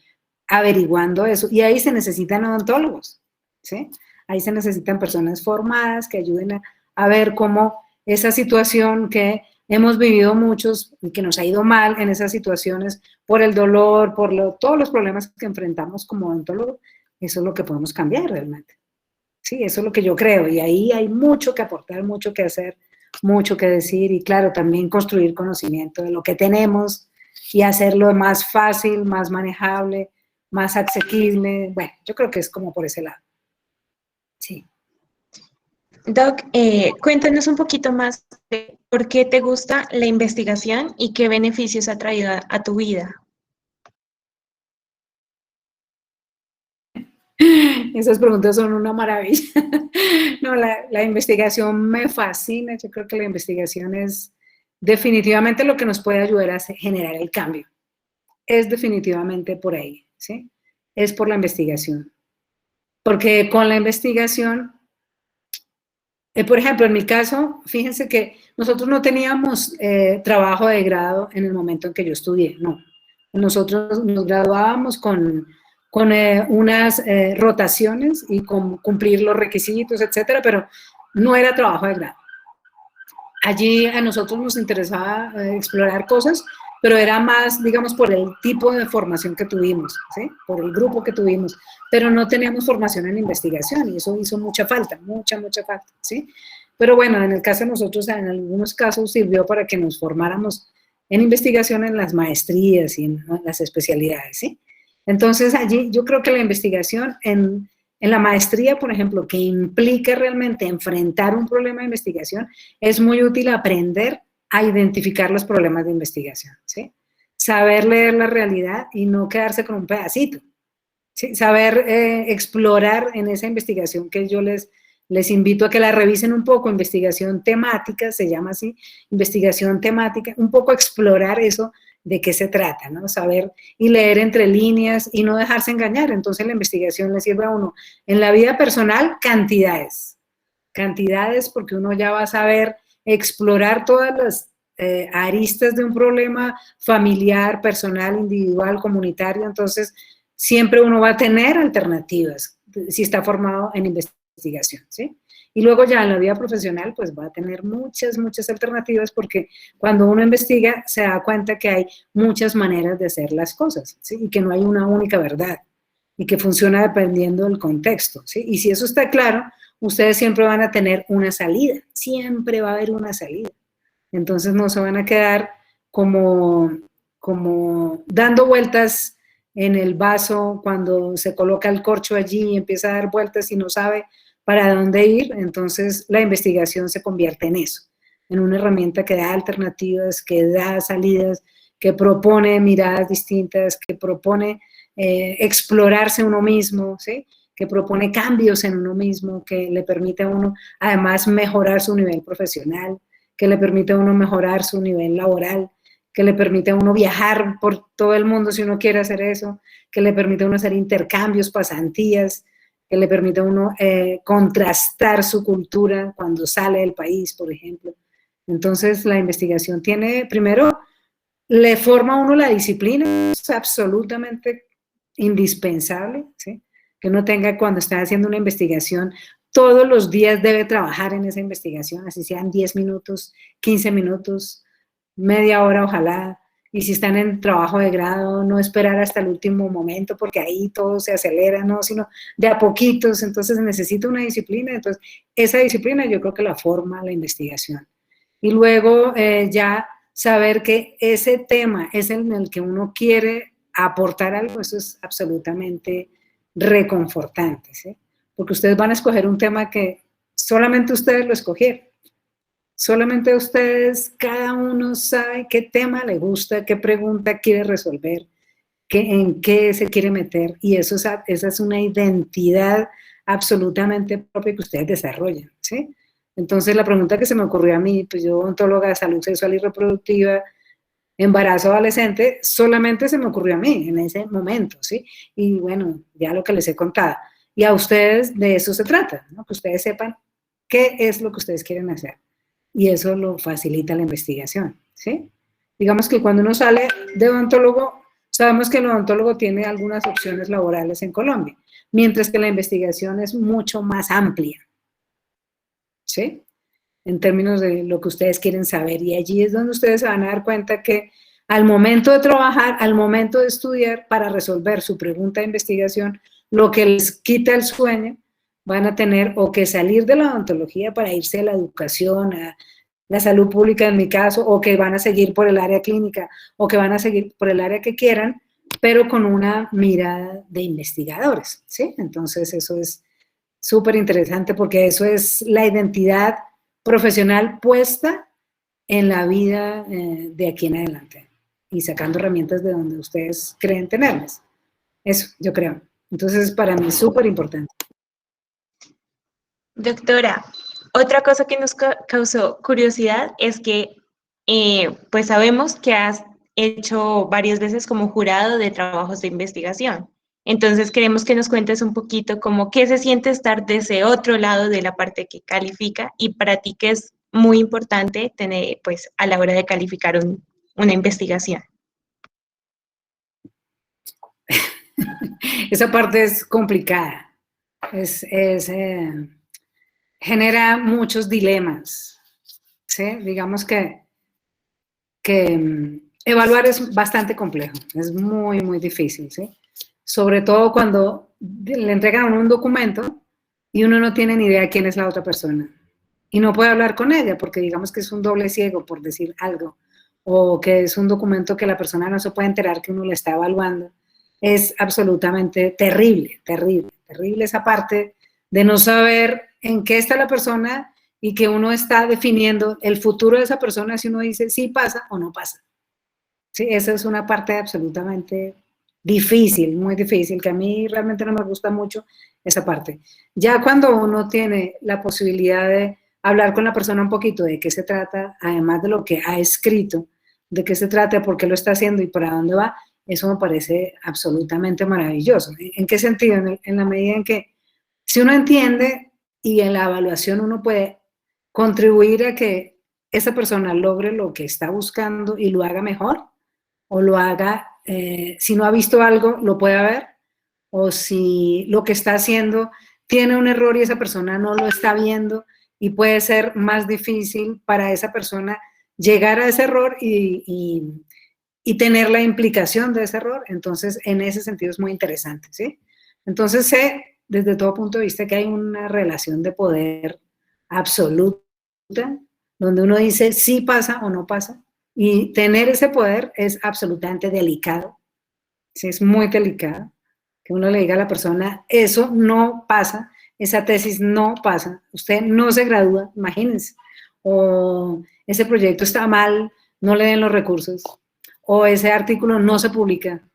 averiguando eso. Y ahí se necesitan odontólogos, ¿sí? Ahí se necesitan personas formadas que ayuden a ver cómo esa situación que hemos vivido muchos y que nos ha ido mal en esas situaciones por el dolor, por todos los problemas que enfrentamos como odontólogos, eso es lo que podemos cambiar realmente. Sí, eso es lo que yo creo. Y ahí hay mucho que aportar, mucho que hacer, mucho que decir y claro, también construir conocimiento de lo que tenemos y hacerlo más fácil, más manejable, más asequible. Bueno, yo creo que es como por ese lado. Sí. Doc, cuéntanos un poquito más de por qué te gusta la investigación y qué beneficios ha traído a tu vida. Esas preguntas son una maravilla. No, la investigación me fascina. Yo creo que la investigación es definitivamente lo que nos puede ayudar a generar el cambio. Es definitivamente por ahí, ¿sí? Es por la investigación. Porque con la investigación, por ejemplo, en mi caso, fíjense que nosotros no teníamos trabajo de grado en el momento en que yo estudié, no. Nosotros nos graduábamos con unas rotaciones y con cumplir los requisitos, etcétera, pero no era trabajo de grado. Allí a nosotros nos interesaba explorar cosas, pero era más, digamos, por el tipo de formación que tuvimos, ¿sí? Por el grupo que tuvimos, pero no teníamos formación en investigación y eso hizo mucha falta, mucha falta, ¿sí? Pero bueno, en el caso de nosotros, en algunos casos sirvió para que nos formáramos en investigación en las maestrías y en las especialidades, ¿sí? Entonces allí yo creo que la investigación en la maestría, por ejemplo, que implica realmente enfrentar un problema de investigación, es muy útil aprender a identificar los problemas de investigación, ¿sí? Saber leer la realidad y no quedarse con un pedacito, ¿sí? Saber explorar en esa investigación que yo les invito a que la revisen un poco, investigación temática, se llama así, investigación temática, un poco explorar eso de qué se trata, ¿no? Saber y leer entre líneas y no dejarse engañar. Entonces la investigación le sirve a uno en la vida personal cantidades porque uno ya va a saber explorar todas las aristas de un problema familiar, personal, individual, comunitario, entonces siempre uno va a tener alternativas si está formado en investigación, ¿sí? Y luego ya en la vida profesional pues va a tener muchas alternativas porque cuando uno investiga se da cuenta que hay muchas maneras de hacer las cosas, ¿sí? Y que no hay una única verdad y que funciona dependiendo del contexto, ¿sí? Y si eso está claro, ustedes siempre van a tener una salida, siempre va a haber una salida. Entonces no se van a quedar como dando vueltas en el vaso cuando se coloca el corcho allí y empieza a dar vueltas y no sabe para dónde ir, entonces la investigación se convierte en eso, en una herramienta que da alternativas, que da salidas, que propone miradas distintas, que propone explorarse uno mismo, ¿sí? Que propone cambios en uno mismo, que le permite a uno además mejorar su nivel profesional, que le permite a uno mejorar su nivel laboral, que le permite a uno viajar por todo el mundo si uno quiere hacer eso, que le permite a uno hacer intercambios, pasantías, que le permite a uno contrastar su cultura cuando sale del país, por ejemplo. Entonces, la investigación tiene, primero, le forma a uno la disciplina, es absolutamente indispensable, ¿sí? Que uno tenga cuando está haciendo una investigación, todos los días debe trabajar en esa investigación, así sean 10 minutos, 15 minutos, media hora ojalá, y si están en trabajo de grado, no esperar hasta el último momento, porque ahí todo se acelera, no, sino de a poquitos, entonces necesita una disciplina, entonces esa disciplina yo creo que la forma la investigación. Y luego ya saber que ese tema es en el que uno quiere aportar algo, eso es absolutamente reconfortante, ¿sí? Porque ustedes van a escoger un tema que solamente ustedes lo escogieron. Solamente ustedes, cada uno sabe qué tema le gusta, qué pregunta quiere resolver, en qué se quiere meter, y eso esa es una identidad absolutamente propia que ustedes desarrollan, ¿sí? Entonces, la pregunta que se me ocurrió a mí, pues yo, odontóloga de salud sexual y reproductiva, embarazo adolescente, solamente se me ocurrió a mí en ese momento, ¿sí? Y bueno, ya lo que les he contado. Y a ustedes de eso se trata, ¿no? Que ustedes sepan qué es lo que ustedes quieren hacer. Y eso lo facilita la investigación, ¿sí? Digamos que cuando uno sale de odontólogo, sabemos que el odontólogo tiene algunas opciones laborales en Colombia, mientras que la investigación es mucho más amplia, ¿sí? En términos de lo que ustedes quieren saber. Y allí es donde ustedes se van a dar cuenta que al momento de trabajar, al momento de estudiar, para resolver su pregunta de investigación, lo que les quita el sueño, van a tener o que salir de la odontología para irse a la educación, a la salud pública en mi caso, o que van a seguir por el área clínica, o que van a seguir por el área que quieran, pero con una mirada de investigadores, ¿sí? Entonces eso es súper interesante porque eso es la identidad profesional puesta en la vida de aquí en adelante y sacando herramientas de donde ustedes creen tenerlas. Eso, yo creo. Entonces, para mí es súper importante. Doctora, otra cosa que nos causó curiosidad es que pues sabemos que has hecho varias veces como jurado de trabajos de investigación. Entonces queremos que nos cuentes un poquito como qué se siente estar de ese otro lado de la parte que califica y para ti qué es muy importante tener pues a la hora de calificar una investigación. Esa parte es complicada. Genera muchos dilemas, ¿sí? Digamos que evaluar es bastante complejo, es muy, muy difícil, ¿sí? Sobre todo cuando le entregan a uno un documento y uno no tiene ni idea de quién es la otra persona y no puede hablar con ella porque digamos que es un doble ciego, por decir algo, o que es un documento que la persona no se puede enterar que uno le está evaluando. Es absolutamente terrible, terrible, terrible esa parte de no saber en qué está la persona y que uno está definiendo el futuro de esa persona si uno dice sí pasa o no pasa. Sí, esa es una parte absolutamente difícil, muy difícil, que a mí realmente no me gusta mucho esa parte. Ya cuando uno tiene la posibilidad de hablar con la persona un poquito de qué se trata, además de lo que ha escrito, de qué se trata, por qué lo está haciendo y para dónde va, eso me parece absolutamente maravilloso. ¿En qué sentido? En la medida en que si uno entiende y en la evaluación uno puede contribuir a que esa persona logre lo que está buscando y lo haga mejor, o lo haga, si no ha visto algo, lo pueda ver, o si lo que está haciendo tiene un error y esa persona no lo está viendo y puede ser más difícil para esa persona llegar a ese error y tener la implicación de ese error. Entonces, en ese sentido es muy interesante, ¿sí? Entonces, sé desde todo punto de vista que hay una relación de poder absoluta, donde uno dice sí pasa o no pasa, y tener ese poder es absolutamente delicado, ¿sí? Es muy delicado, que uno le diga a la persona, eso no pasa, esa tesis no pasa, usted no se gradúa, imagínense, o ese proyecto está mal, no le den los recursos, o ese artículo no se publica,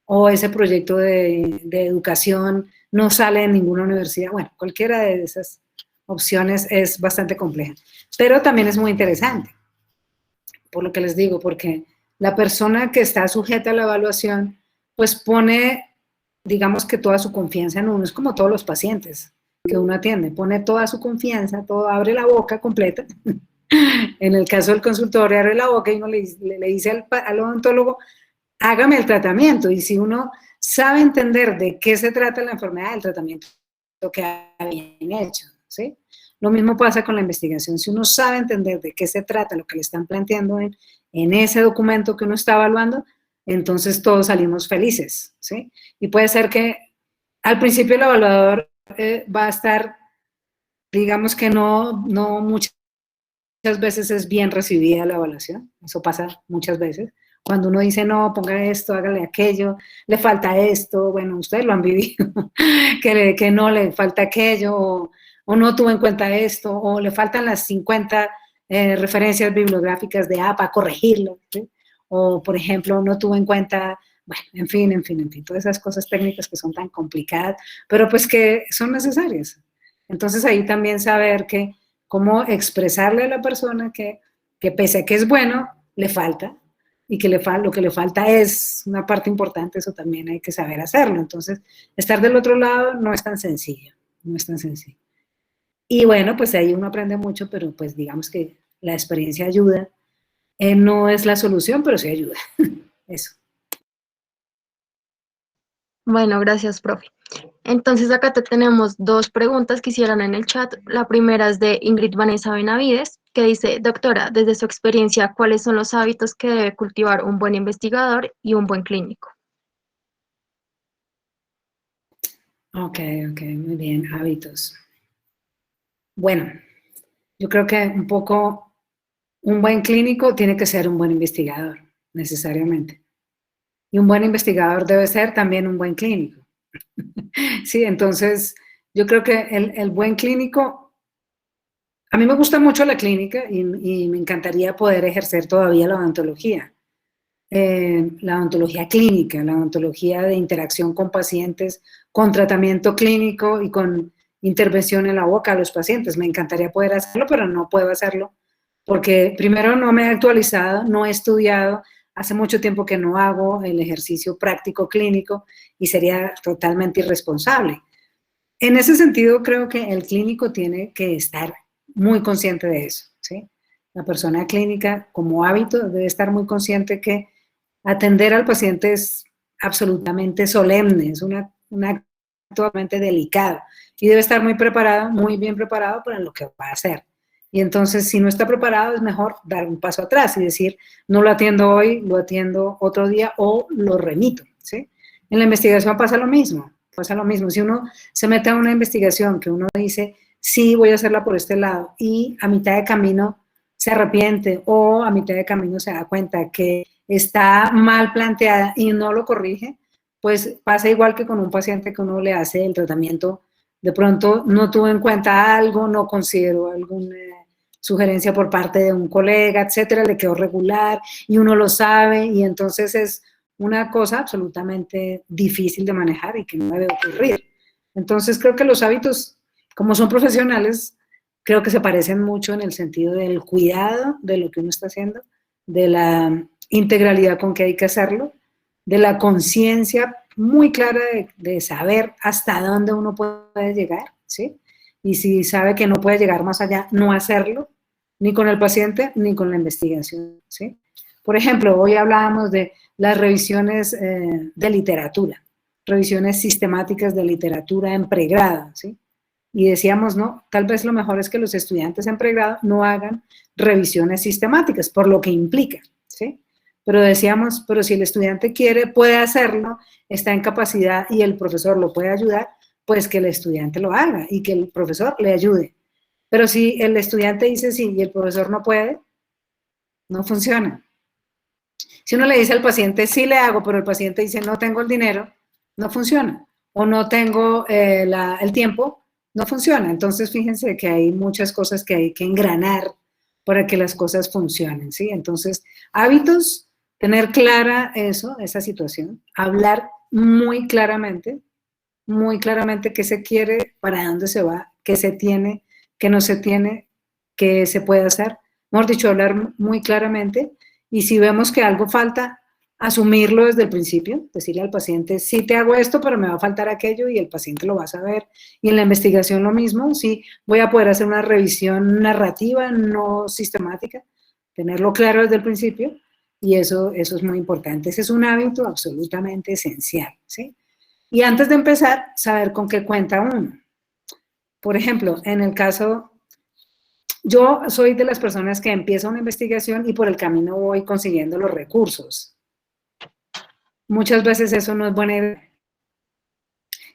o ese proyecto de educación no sale en ninguna universidad. Bueno, cualquiera de esas opciones es bastante compleja, pero también es muy interesante, por lo que les digo, porque la persona que está sujeta a la evaluación, pues pone, digamos que toda su confianza en uno, es como todos los pacientes que uno atiende, pone toda su confianza, todo, abre la boca completa En el caso del consultorio, abre la boca y uno le dice al odontólogo, hágame el tratamiento. Y si uno sabe entender de qué se trata la enfermedad, el tratamiento queda bien hecho, ¿sí? Lo mismo pasa con la investigación. Si uno sabe entender de qué se trata lo que le están planteando en ese documento que uno está evaluando, entonces todos salimos felices, ¿sí? Y puede ser que al principio el evaluador va a estar, digamos que no muchas veces es bien recibida la evaluación, eso pasa muchas veces. Cuando uno dice, no, ponga esto, hágale aquello, le falta esto, bueno, ustedes lo han vivido, que no le falta aquello, o no tuvo en cuenta esto, o le faltan las 50 referencias bibliográficas de para corregirlo, ¿sí? O, por ejemplo, no tuvo en cuenta, bueno, en fin, todas esas cosas técnicas que son tan complicadas, pero pues que son necesarias. Entonces ahí también saber que cómo expresarle a la persona que pese a que es bueno, le falta, y que lo que le falta es una parte importante, eso también hay que saber hacerlo. Entonces, estar del otro lado no es tan sencillo, no es tan sencillo. Y bueno, pues ahí uno aprende mucho, pero pues digamos que la experiencia ayuda. No es la solución, pero sí ayuda. Eso. Bueno, gracias, profe. Entonces acá te tenemos dos preguntas que hicieron en el chat. La primera es de Ingrid Vanessa Benavides, que dice, doctora, desde su experiencia, ¿cuáles son los hábitos que debe cultivar un buen investigador y un buen clínico? Ok, muy bien, hábitos. Bueno, yo creo que un poco un buen clínico tiene que ser un buen investigador, necesariamente. Y un buen investigador debe ser también un buen clínico. Sí, entonces yo creo que el buen clínico, a mí me gusta mucho la clínica y me encantaría poder ejercer todavía la odontología. La odontología clínica, la odontología de interacción con pacientes, con tratamiento clínico y con intervención en la boca a los pacientes. Me encantaría poder hacerlo, pero no puedo hacerlo porque primero no me he actualizado, no he estudiado, hace mucho tiempo que no hago el ejercicio práctico clínico y sería totalmente irresponsable. En ese sentido, creo que el clínico tiene que estar muy consciente de eso, ¿sí? La persona clínica, como hábito, debe estar muy consciente que atender al paciente es absolutamente solemne, es un acto totalmente delicado y debe estar muy preparado, muy bien preparado para lo que va a hacer. Y entonces, si no está preparado, es mejor dar un paso atrás y decir, no lo atiendo hoy, lo atiendo otro día o lo remito, ¿sí? En la investigación pasa lo mismo. Si uno se mete a una investigación que uno dice, sí, voy a hacerla por este lado, y a mitad de camino se arrepiente o a mitad de camino se da cuenta que está mal planteada y no lo corrige, pues pasa igual que con un paciente que uno le hace el tratamiento, de pronto no tuvo en cuenta algo, no consideró alguna sugerencia por parte de un colega, etcétera, le quedó regular y uno lo sabe y entonces es una cosa absolutamente difícil de manejar y que no debe ocurrir. Entonces creo que los hábitos, como son profesionales, creo que se parecen mucho en el sentido del cuidado de lo que uno está haciendo, de la integralidad con que hay que hacerlo, de la conciencia muy clara de saber hasta dónde uno puede llegar, ¿sí? Y si sabe que no puede llegar más allá, no hacerlo, ni con el paciente, ni con la investigación, ¿sí? Por ejemplo, hoy hablábamos de las revisiones de literatura, revisiones sistemáticas de literatura en pregrado, ¿sí? Y decíamos, no, tal vez lo mejor es que los estudiantes en pregrado no hagan revisiones sistemáticas, por lo que implica, ¿sí? Pero decíamos, pero si el estudiante quiere, puede hacerlo, está en capacidad y el profesor lo puede ayudar, pues que el estudiante lo haga y que el profesor le ayude. Pero si el estudiante dice sí y el profesor no puede, no funciona. Si uno le dice al paciente, sí le hago, pero el paciente dice, no tengo el dinero, no funciona. O no tengo el tiempo, no funciona. Entonces, fíjense que hay muchas cosas que hay que engranar para que las cosas funcionen, ¿sí? Entonces, hábitos, tener clara eso, esa situación, hablar muy claramente qué se quiere, para dónde se va, qué se tiene, qué no se tiene, qué se puede hacer. Mejor dicho, hablar muy claramente y si vemos que algo falta, asumirlo desde el principio, decirle al paciente, sí te hago esto, pero me va a faltar aquello y el paciente lo va a saber. Y en la investigación lo mismo, sí voy a poder hacer una revisión narrativa, no sistemática, tenerlo claro desde el principio y eso es muy importante. Ese es un hábito absolutamente esencial, ¿sí? Y antes de empezar, saber con qué cuenta uno. Por ejemplo, en el caso, yo soy de las personas que empieza una investigación y por el camino voy consiguiendo los recursos. Muchas veces eso no es buena idea.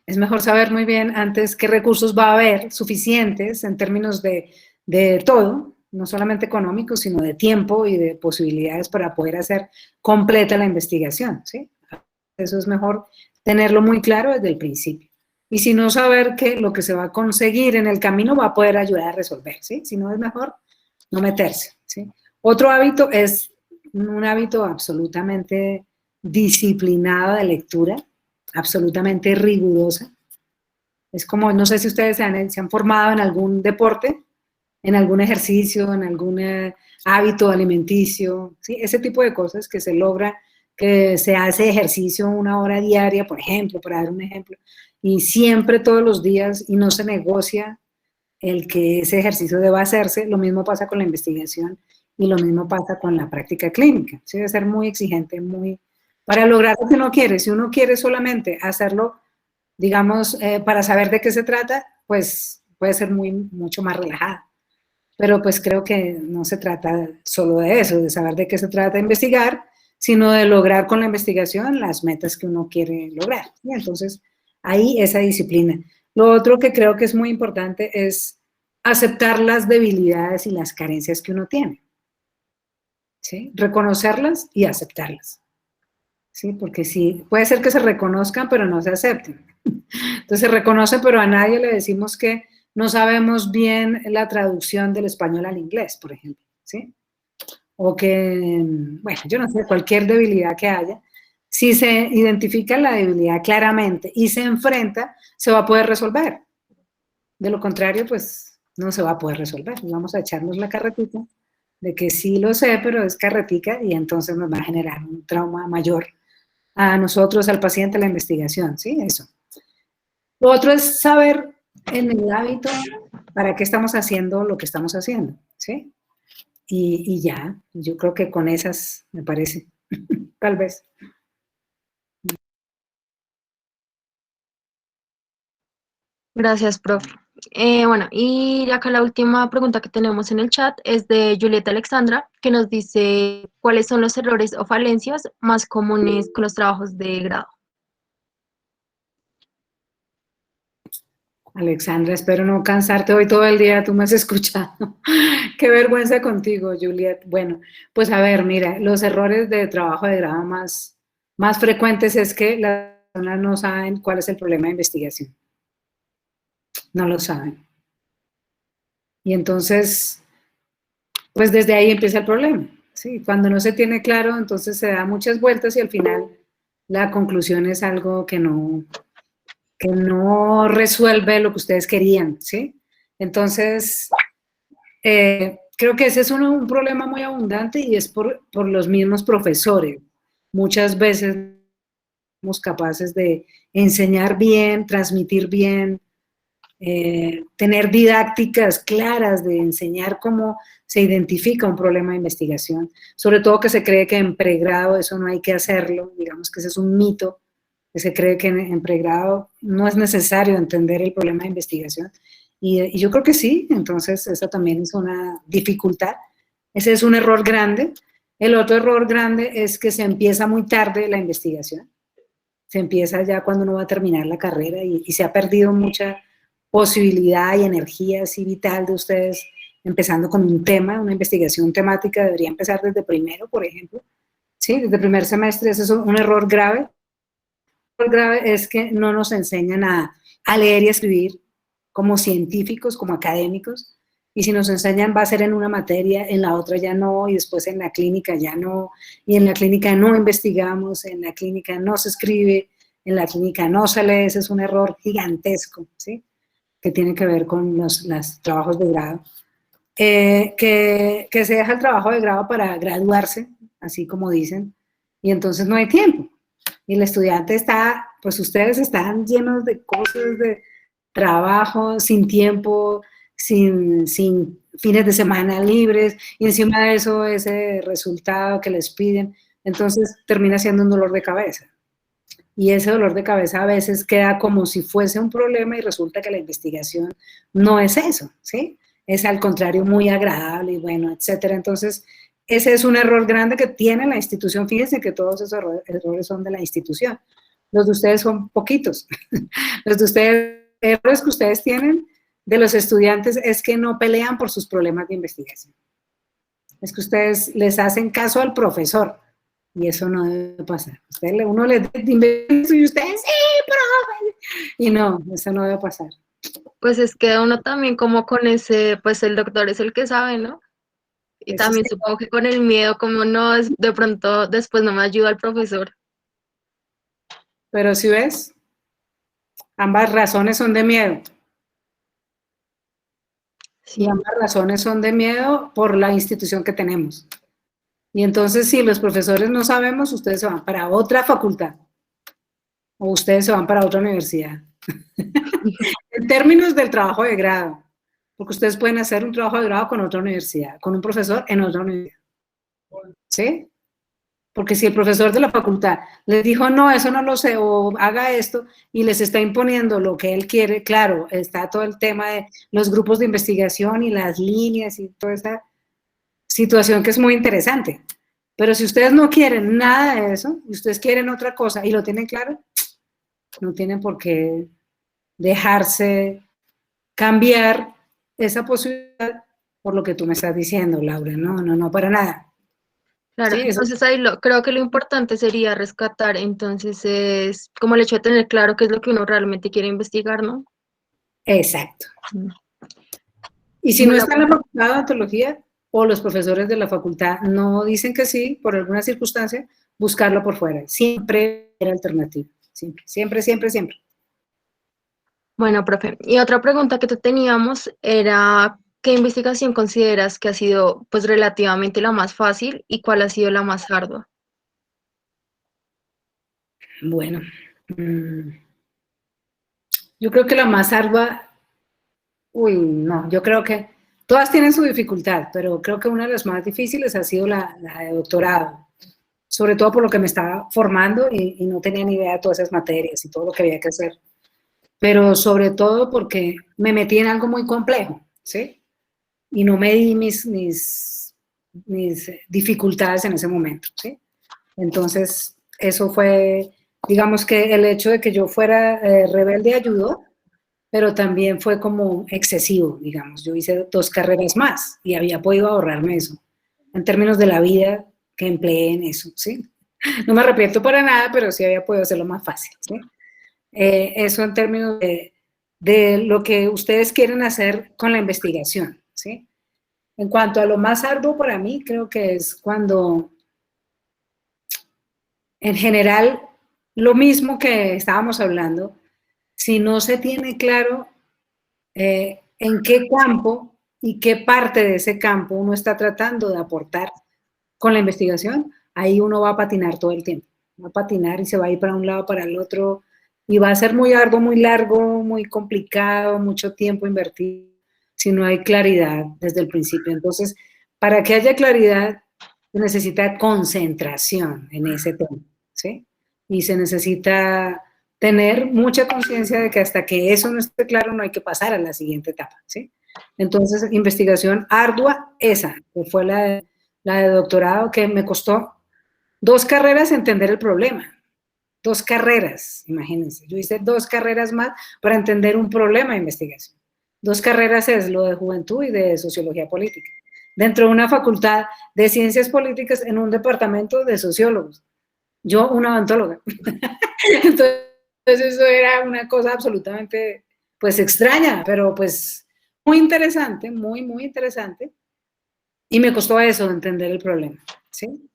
Es mejor saber muy bien antes qué recursos va a haber suficientes en términos de todo, no solamente económicos, sino de tiempo y de posibilidades para poder hacer completa la investigación, ¿sí? Eso es mejor tenerlo muy claro desde el principio. Y si no, saber que lo que se va a conseguir en el camino va a poder ayudar a resolver, ¿sí? Si no, es mejor no meterse, ¿sí? Otro hábito es un hábito absolutamente disciplinado de lectura, absolutamente rigurosa. Es como, no sé si ustedes se han formado en algún deporte, en algún ejercicio, en algún hábito alimenticio, ¿sí? Ese tipo de cosas que se logra, que se hace ejercicio 1 hora diaria, por ejemplo, para dar un ejemplo, y siempre todos los días y no se negocia el que ese ejercicio deba hacerse. Lo mismo pasa con la investigación y lo mismo pasa con la práctica clínica. Se debe ser muy exigente, muy para lograr lo que uno quiere. Si uno quiere solamente hacerlo, digamos, para saber de qué se trata, pues puede ser mucho más relajada. Pero pues creo que no se trata solo de eso, de saber de qué se trata investigar, sino de lograr con la investigación las metas que uno quiere lograr. ¿Sí? Entonces, ahí esa disciplina. Lo otro que creo que es muy importante es aceptar las debilidades y las carencias que uno tiene. ¿Sí? Reconocerlas y aceptarlas. ¿Sí? Porque sí, puede ser que se reconozcan, pero no se acepten. Entonces se reconoce, pero a nadie le decimos que no sabemos bien la traducción del español al inglés, por ejemplo, ¿sí? O que, bueno, yo no sé, cualquier debilidad que haya, si se identifica la debilidad claramente y se enfrenta, se va a poder resolver. De lo contrario, pues no se va a poder resolver. Vamos a echarnos la carretita de que sí lo sé, pero es carretica y entonces nos va a generar un trauma mayor a nosotros, al paciente, a la investigación, ¿sí? Eso. Lo otro es saber en el hábito para qué estamos haciendo lo que estamos haciendo, ¿sí? Y ya, yo creo que con esas me parece, tal vez. Gracias, profe. Bueno, y acá la última pregunta que tenemos en el chat es de Julieta Alexandra, que nos dice cuáles son los errores o falencias más comunes con los trabajos de grado. Alexandra, espero no cansarte hoy todo el día, tú me has escuchado. Qué vergüenza contigo, Juliet. Bueno, pues a ver, mira, los errores de trabajo de grado más frecuentes es que las personas no saben cuál es el problema de investigación. No lo saben. Y entonces, pues desde ahí empieza el problema. ¿Sí? Cuando no se tiene claro, entonces se da muchas vueltas y al final la conclusión es algo que no resuelve lo que ustedes querían, ¿sí? Entonces, creo que ese es un problema muy abundante y es por los mismos profesores. Muchas veces somos capaces de enseñar bien, transmitir bien, tener didácticas claras de enseñar cómo se identifica un problema de investigación, sobre todo que se cree que en pregrado eso no hay que hacerlo, digamos que ese es un mito, que se cree que en pregrado no es necesario entender el problema de investigación, y yo creo que sí, entonces esa también es una dificultad, ese es un error grande. El otro error grande es que se empieza muy tarde la investigación, se empieza ya cuando uno va a terminar la carrera y se ha perdido mucha posibilidad y energía así vital de ustedes empezando con un tema, una investigación temática, debería empezar desde primero, por ejemplo, ¿sí? Desde primer semestre, ese es un error grave. El error grave es que no nos enseñan a leer y a escribir como científicos, como académicos, y si nos enseñan va a ser en una materia, en la otra ya no, y después en la clínica ya no, y en la clínica no investigamos, en la clínica no se escribe, en la clínica no se lee, ese es un error gigantesco, ¿sí? Que tiene que ver con los trabajos de grado. Que se deja el trabajo de grado para graduarse, así como dicen, y entonces no hay tiempo. Y el estudiante está, pues ustedes están llenos de cosas, de trabajo, sin tiempo, sin fines de semana libres, y encima de eso ese resultado que les piden, entonces termina siendo un dolor de cabeza. Y ese dolor de cabeza a veces queda como si fuese un problema y resulta que la investigación no es eso, ¿sí? Es al contrario muy agradable y bueno, etcétera. Entonces, ese es un error grande que tiene la institución. Fíjense que todos esos errores son de la institución. Los de ustedes son poquitos. Los de ustedes, errores que ustedes tienen de los estudiantes es que no pelean por sus problemas de investigación. Es que ustedes les hacen caso al profesor y eso no debe pasar. Uno les dice y ustedes, sí, profe. Y no, eso no debe pasar. Pues es que uno también como con ese, pues el doctor es el que sabe, ¿no? Y Eso también sí. supongo que con el miedo, como no, de pronto después no me ayuda el profesor. Pero si ves, ambas razones son de miedo. Sí. Y ambas razones son de miedo por la institución que tenemos. Y entonces, si los profesores no sabemos, ustedes se van para otra facultad o ustedes se van para otra universidad. En términos del trabajo de grado, porque ustedes pueden hacer un trabajo de grado con otra universidad, con un profesor en otra universidad. ¿Sí? Porque si el profesor de la facultad les dijo, no, eso no lo sé, o haga esto, y les está imponiendo lo que él quiere, claro, está todo el tema de los grupos de investigación y las líneas y toda esa situación que es muy interesante. Pero si ustedes no quieren nada de eso, y ustedes quieren otra cosa y lo tienen claro, no tienen por qué dejarse cambiar esa posibilidad por lo que tú me estás diciendo, Laura. No, no, no, para nada. Claro, Sí, entonces ahí creo que lo importante sería rescatar, entonces es como el hecho de tener claro qué es lo que uno realmente quiere investigar, ¿no? exacto. Y si no Bueno, está en la facultad de odontología o los profesores de la facultad no dicen que sí, por alguna circunstancia, buscarlo por fuera. Siempre era alternativa. Siempre, siempre, siempre, siempre. bueno, profe, y otra pregunta que te teníamos era, ¿qué investigación consideras que ha sido pues relativamente la más fácil y cuál ha sido la más ardua? Bueno, yo creo que la más ardua, uy, no, yo creo que todas tienen su dificultad, pero creo que una de las más difíciles ha sido la de doctorado, sobre todo por lo que me estaba formando y no tenía ni idea de todas esas materias y todo lo que había que hacer, pero sobre todo porque me metí en algo muy complejo, ¿sí? Y no me di mis dificultades en ese momento, ¿sí? Entonces, eso fue, digamos que el hecho de que yo fuera rebelde ayudó, pero también fue como excesivo, digamos. Yo hice 2 carreras más y había podido ahorrarme eso, en términos de la vida que empleé en eso, ¿sí? No me arrepiento para nada, pero sí había podido hacerlo más fácil, ¿sí? Eso en términos de lo que ustedes quieren hacer con la investigación, ¿sí? En cuanto a lo más arduo para mí, creo que es cuando, en general, lo mismo que estábamos hablando, si no se tiene claro en qué campo y qué parte de ese campo uno está tratando de aportar con la investigación, ahí uno va a patinar todo el tiempo. Va a patinar y se va a ir para un lado, para el otro, y va a ser muy arduo, muy largo, muy complicado, mucho tiempo invertido, si no hay claridad desde el principio. Entonces, para que haya claridad, se necesita concentración en ese tema, ¿sí? Y se necesita tener mucha conciencia de que hasta que eso no esté claro no hay que pasar a la siguiente etapa, ¿sí? Entonces, investigación ardua, esa, que fue la de doctorado, que me costó 2 carreras entender el problema. 2 carreras, imagínense. Yo hice 2 carreras más para entender un problema de investigación. 2 carreras es lo de juventud y de sociología política. Dentro de una facultad de ciencias políticas en un departamento de sociólogos. Yo, una odontóloga. Entonces, eso era una cosa absolutamente, pues, extraña, pero pues muy interesante, muy, muy interesante. Y me costó eso, entender el problema, ¿sí?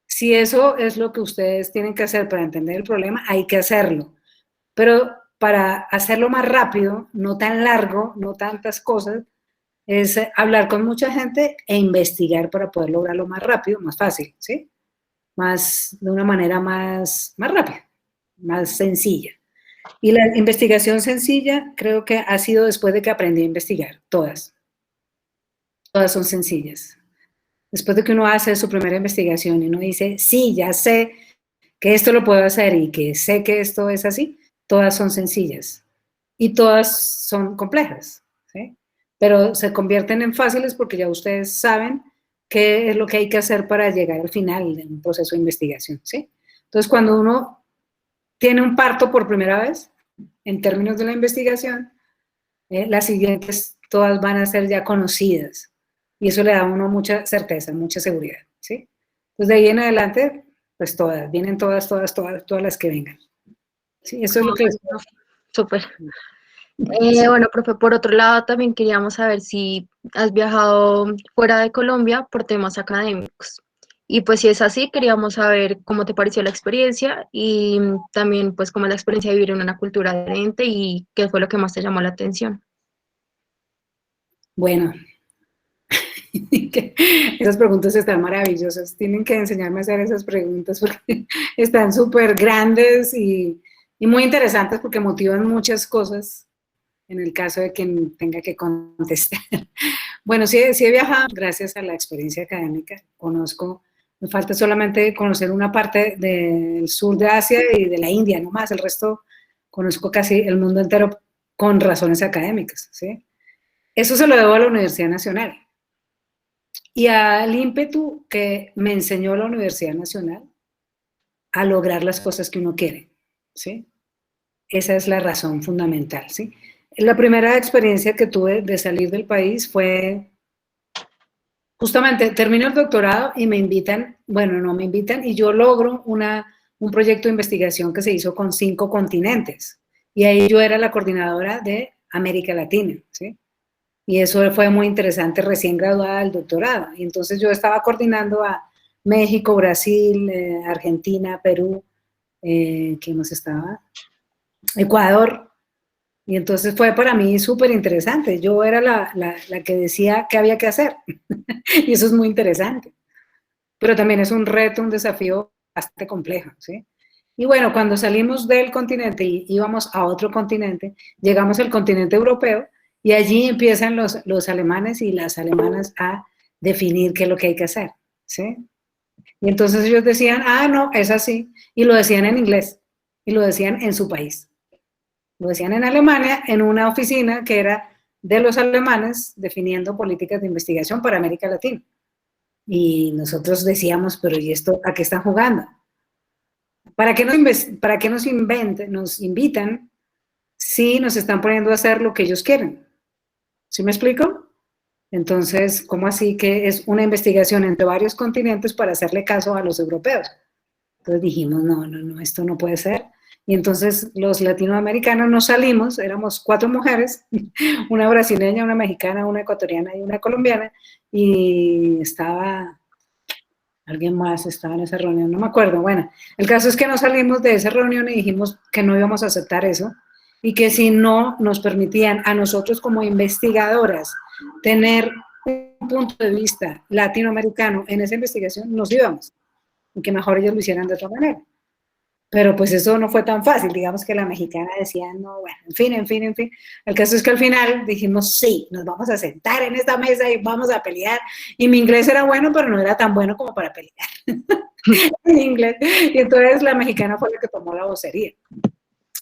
Si eso es lo que ustedes tienen que hacer para entender el problema, hay que hacerlo. Pero para hacerlo más rápido, no tan largo, no tantas cosas, es hablar con mucha gente e investigar para poder lograrlo más rápido, más fácil, ¿sí? de una manera más rápida, más sencilla. Y la investigación sencilla creo que ha sido después de que aprendí a investigar, todas son sencillas. Después de que uno hace su primera investigación y uno dice, sí, ya sé que esto lo puedo hacer y que sé que esto es así, todas son sencillas y todas son complejas, ¿sí? Pero se convierten en fáciles porque ya ustedes saben qué es lo que hay que hacer para llegar al final de un proceso de investigación, ¿sí? Entonces, cuando uno tiene un parto por primera vez, en términos de la investigación, las siguientes todas van a ser ya conocidas y eso le da a uno mucha certeza, mucha seguridad, ¿sí? Entonces, de ahí en adelante, pues todas, vienen todas las que vengan. Sí, eso es lo que les... Súper. Bueno, profe, por otro lado, también queríamos saber si has viajado fuera de Colombia por temas académicos. Y pues si es así, queríamos saber cómo te pareció la experiencia y también pues cómo es la experiencia de vivir en una cultura diferente y qué fue lo que más te llamó la atención. Bueno, esas preguntas están maravillosas. Tienen que enseñarme a hacer esas preguntas porque están súper grandes y muy interesantes porque motivan muchas cosas en el caso de quien tenga que contestar. Bueno, sí he viajado gracias a la experiencia académica. Conozco, me falta solamente conocer una parte del sur de Asia y de la India, no más. El resto conozco casi el mundo entero con razones académicas, ¿sí? Eso se lo debo a la Universidad Nacional y al ímpetu que me enseñó la Universidad Nacional a lograr las cosas que uno quiere, ¿sí? Esa es la razón fundamental, ¿sí? La primera experiencia que tuve de salir del país fue justamente, termino el doctorado y me invitan, bueno, no me invitan, y yo logro un proyecto de investigación que se hizo con 5 continentes. Y ahí yo era la coordinadora de América Latina, ¿sí? Y eso fue muy interesante, recién graduada del doctorado. Y entonces yo estaba coordinando a México, Brasil, Argentina, Perú, ¿quién más estaba? Ecuador. Y entonces fue para mí súper interesante. Yo era la que decía qué había que hacer. Y eso es muy interesante. Pero también es un reto, un desafío bastante complejo, ¿sí? Y bueno, cuando salimos del continente y íbamos a otro continente, llegamos al continente europeo y allí empiezan los alemanes y las alemanas a definir qué es lo que hay que hacer, ¿sí? Y entonces ellos decían, ah, no, es así. Y lo decían en inglés y lo decían en su país. Lo decían en Alemania, en una oficina que era de los alemanes definiendo políticas de investigación para América Latina. Y nosotros decíamos, pero ¿y esto a qué están jugando? ¿Para qué nos invitan si nos están poniendo a hacer lo que ellos quieren? ¿Sí me explico? Entonces, ¿cómo así que es una investigación entre varios continentes para hacerle caso a los europeos? Entonces dijimos, no, esto no puede ser. Y entonces los latinoamericanos nos salimos, éramos 4 mujeres, una brasileña, una mexicana, una ecuatoriana y una colombiana, y alguien más estaba en esa reunión, no me acuerdo. Bueno, el caso es que nos salimos de esa reunión y dijimos que no íbamos a aceptar eso, y que si no nos permitían a nosotros como investigadoras tener un punto de vista latinoamericano en esa investigación, nos íbamos, y que mejor ellos lo hicieran de otra manera. Pero pues eso no fue tan fácil, digamos que la mexicana decía, no, bueno, en fin. El caso es que al final dijimos, sí, nos vamos a sentar en esta mesa y vamos a pelear. Y mi inglés era bueno, pero no era tan bueno como para pelear en inglés. Y entonces la mexicana fue la que tomó la vocería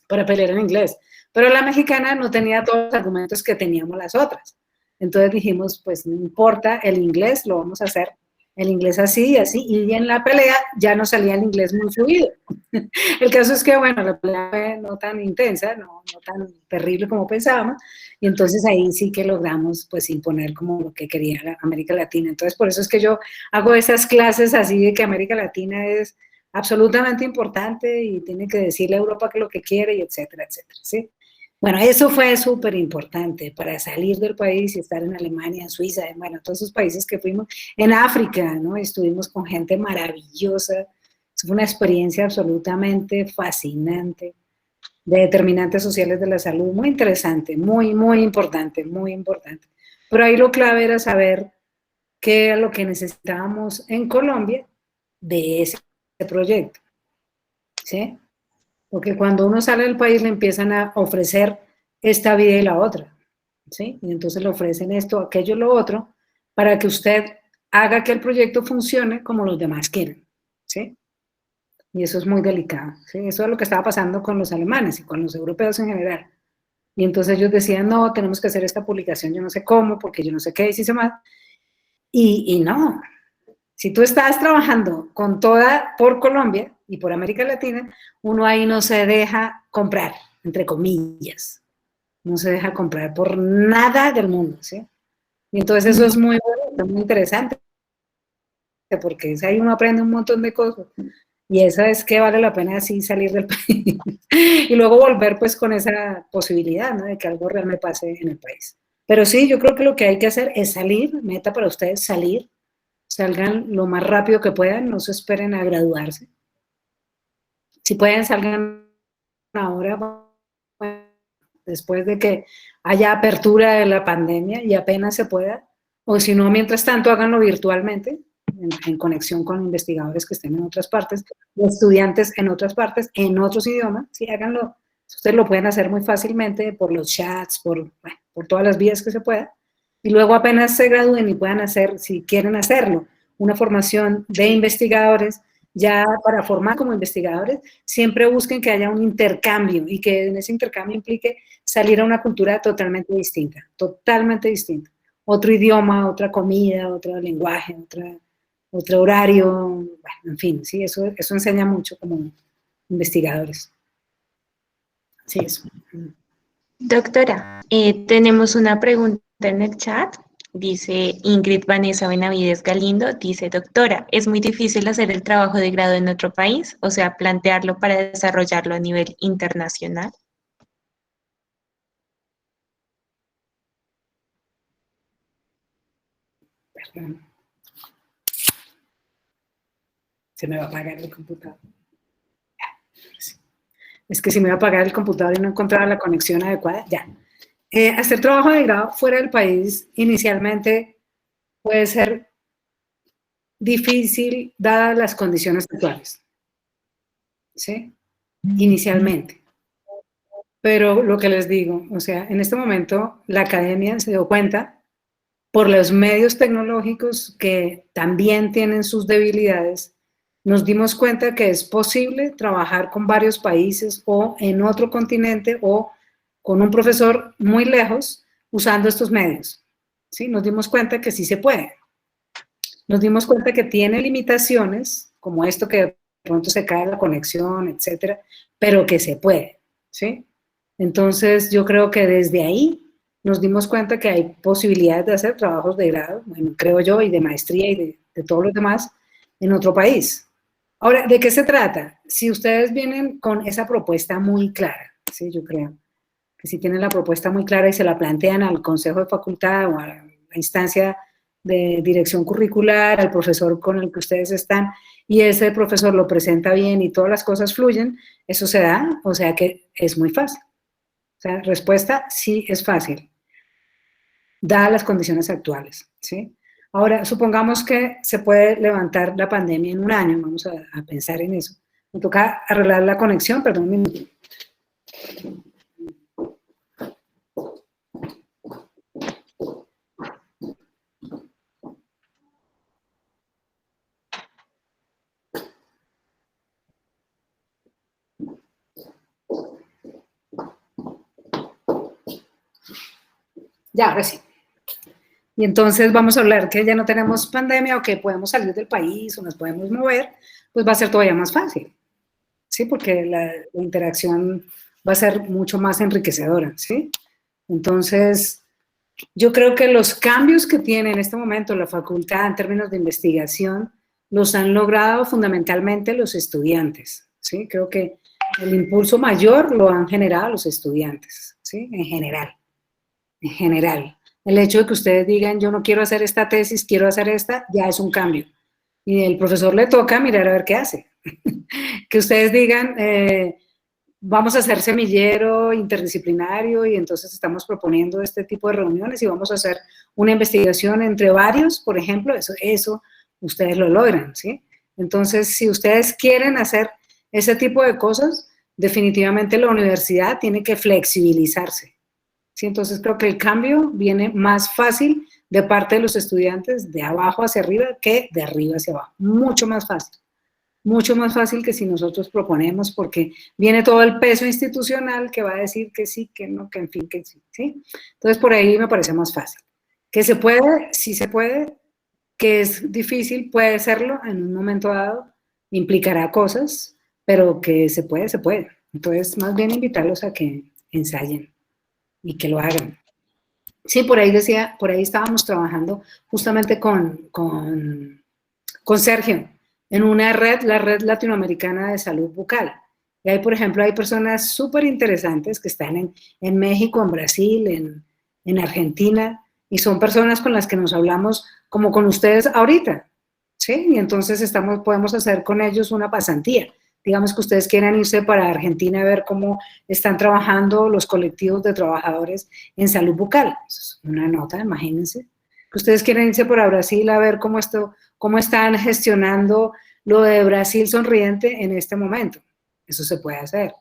para pelear en inglés. Pero la mexicana no tenía todos los argumentos que teníamos las otras. Entonces dijimos, pues no importa, el inglés lo vamos a hacer, el inglés así y así, y en la pelea ya no salía el inglés muy fluido. El caso es que, bueno, la pelea fue no tan intensa, no tan terrible como pensábamos, y entonces ahí sí que logramos, pues, imponer como lo que quería la América Latina. Entonces, por eso es que yo hago esas clases así de que América Latina es absolutamente importante y tiene que decirle a Europa que lo que quiere, y etcétera, ¿sí? Bueno, eso fue súper importante para salir del país y estar en Alemania, en Suiza, bueno, todos esos países que fuimos, en África, ¿no? Estuvimos con gente maravillosa, fue una experiencia absolutamente fascinante, de determinantes sociales de la salud, muy interesante, muy importante, muy importante. Pero ahí lo clave era saber qué era lo que necesitábamos en Colombia de ese proyecto, ¿sí? Porque cuando uno sale del país le empiezan a ofrecer esta vida y la otra, ¿sí? Y entonces le ofrecen esto, aquello, lo otro, para que usted haga que el proyecto funcione como los demás quieren, ¿sí? Y eso es muy delicado, ¿sí? Eso es lo que estaba pasando con los alemanes y con los europeos en general. Y entonces ellos decían, no, tenemos que hacer esta publicación, yo no sé cómo, porque yo no sé qué, y si se más. Y no, si tú estás trabajando con toda, por Colombia y por América Latina, uno ahí no se deja comprar, entre comillas. No se deja comprar por nada del mundo, ¿sí? Y entonces eso es muy bonito, muy interesante, porque ahí uno aprende un montón de cosas. Y eso es que vale la pena así salir del país y luego volver pues con esa posibilidad, ¿no? De que algo realmente pase en el país. Pero sí, yo creo que lo que hay que hacer es salir, meta para ustedes salir, salgan lo más rápido que puedan, no se esperen a graduarse. Si pueden, salgan ahora, después de que haya apertura de la pandemia y apenas se pueda, o si no, mientras tanto, háganlo virtualmente, en conexión con investigadores que estén en otras partes, estudiantes en otras partes, en otros idiomas, sí, háganlo. Ustedes lo pueden hacer muy fácilmente por los chats, bueno, por todas las vías que se pueda, y luego apenas se gradúen y puedan hacer, si quieren hacerlo, una formación de investigadores, ya para formar como investigadores, siempre busquen que haya un intercambio y que en ese intercambio implique salir a una cultura totalmente distinta, otro idioma, otra comida, otro lenguaje, otro horario, bueno, en fin, sí, eso enseña mucho como investigadores. Sí, eso. Doctora, tenemos una pregunta en el chat. Dice Ingrid Vanessa Benavides Galindo, dice, doctora, ¿es muy difícil hacer el trabajo de grado en otro país? O sea, plantearlo para desarrollarlo a nivel internacional. Perdón. Se me va a apagar el computador. Es que si me va a apagar el computador y no encontraba la conexión adecuada, ya. Hacer trabajo de grado fuera del país inicialmente puede ser difícil dadas las condiciones actuales, ¿sí? Inicialmente. Pero lo que les digo, o sea, en este momento la academia se dio cuenta por los medios tecnológicos que también tienen sus debilidades, nos dimos cuenta que es posible trabajar con varios países o en otro continente o con un profesor muy lejos usando estos medios. ¿Sí? Nos dimos cuenta que sí se puede. Nos dimos cuenta que tiene limitaciones, como esto que de pronto se cae la conexión, etcétera, pero que se puede. ¿Sí? Entonces, yo creo que desde ahí nos dimos cuenta que hay posibilidades de hacer trabajos de grado, bueno, creo yo, y de maestría y de todos los demás en otro país. Ahora, ¿de qué se trata? Si ustedes vienen con esa propuesta muy clara, ¿sí? Yo creo que si tienen la propuesta muy clara y se la plantean al consejo de facultad o a la instancia de dirección curricular, al profesor con el que ustedes están, y ese profesor lo presenta bien y todas las cosas fluyen, eso se da, o sea que es muy fácil. O sea, respuesta, sí es fácil, dadas las condiciones actuales, ¿sí? Ahora, supongamos que se puede levantar la pandemia en un año, vamos a pensar en eso. Me toca arreglar la conexión, perdón un minuto. Ya, ahora sí. Y entonces vamos a hablar que ya no tenemos pandemia o que podemos salir del país o nos podemos mover, pues va a ser todavía más fácil, ¿sí? Porque la interacción va a ser mucho más enriquecedora, ¿sí? Entonces, yo creo que los cambios que tiene en este momento la facultad en términos de investigación los han logrado fundamentalmente los estudiantes, ¿sí? Creo que el impulso mayor lo han generado los estudiantes, ¿sí? En general. El hecho de que ustedes digan, yo no quiero hacer esta tesis, quiero hacer esta, ya es un cambio. Y el profesor le toca mirar a ver qué hace. Que ustedes digan, vamos a hacer semillero interdisciplinario y entonces estamos proponiendo este tipo de reuniones y vamos a hacer una investigación entre varios, por ejemplo, eso ustedes lo logran, ¿sí? Entonces, si ustedes quieren hacer ese tipo de cosas, definitivamente la universidad tiene que flexibilizarse. ¿Sí? Entonces, creo que el cambio viene más fácil de parte de los estudiantes de abajo hacia arriba que de arriba hacia abajo. Mucho más fácil que si nosotros proponemos, porque viene todo el peso institucional que va a decir que sí, que no, que en fin, que sí, ¿sí? Entonces, por ahí me parece más fácil. Que se puede, sí se puede, que es difícil, puede serlo en un momento dado, implicará cosas, pero que se puede, se puede. Entonces, más bien invitarlos a que ensayen y que lo hagan. Sí, por ahí decía, por ahí estábamos trabajando justamente con Sergio, en una red, la Red Latinoamericana de Salud Bucal. Y ahí, por ejemplo, hay personas súper interesantes que están en México, en Brasil, en Argentina, y son personas con las que nos hablamos como con ustedes ahorita, ¿sí? Y entonces podemos hacer con ellos una pasantía. Digamos que ustedes quieran irse para Argentina a ver cómo están trabajando los colectivos de trabajadores en salud bucal. Eso es una nota, imagínense. Que ustedes quieren irse para Brasil a ver cómo están gestionando lo de Brasil sonriente en este momento. Eso se puede hacer.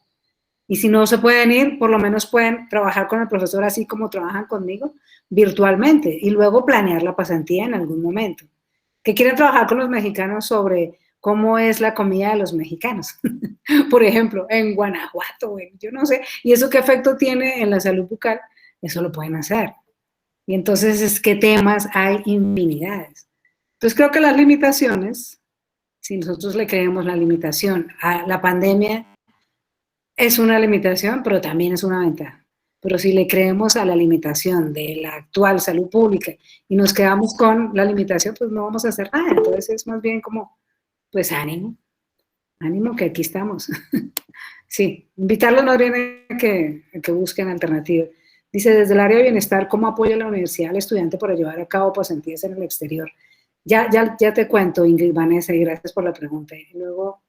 Y si no se pueden ir, por lo menos pueden trabajar con el profesor así como trabajan conmigo, virtualmente, y luego planear la pasantía en algún momento. Que quieren trabajar con los mexicanos sobre cómo es la comida de los mexicanos. Por ejemplo, en Guanajuato, yo no sé, y eso qué efecto tiene en la salud bucal, eso lo pueden hacer. Y entonces, es que temas hay infinidades. Entonces, creo que las limitaciones, si nosotros le creemos la limitación a la pandemia, es una limitación, pero también es una ventaja. Pero si le creemos a la limitación de la actual salud pública y nos quedamos con la limitación, pues no vamos a hacer nada. Entonces, es más bien como, pues ánimo que aquí estamos. Sí, invitarlos no viene a que busquen alternativas. Dice, desde el área de bienestar, ¿cómo apoya la universidad al estudiante para llevar a cabo pasantías en el exterior? Ya te cuento, Ingrid Vanessa, y gracias por la pregunta. Y luego,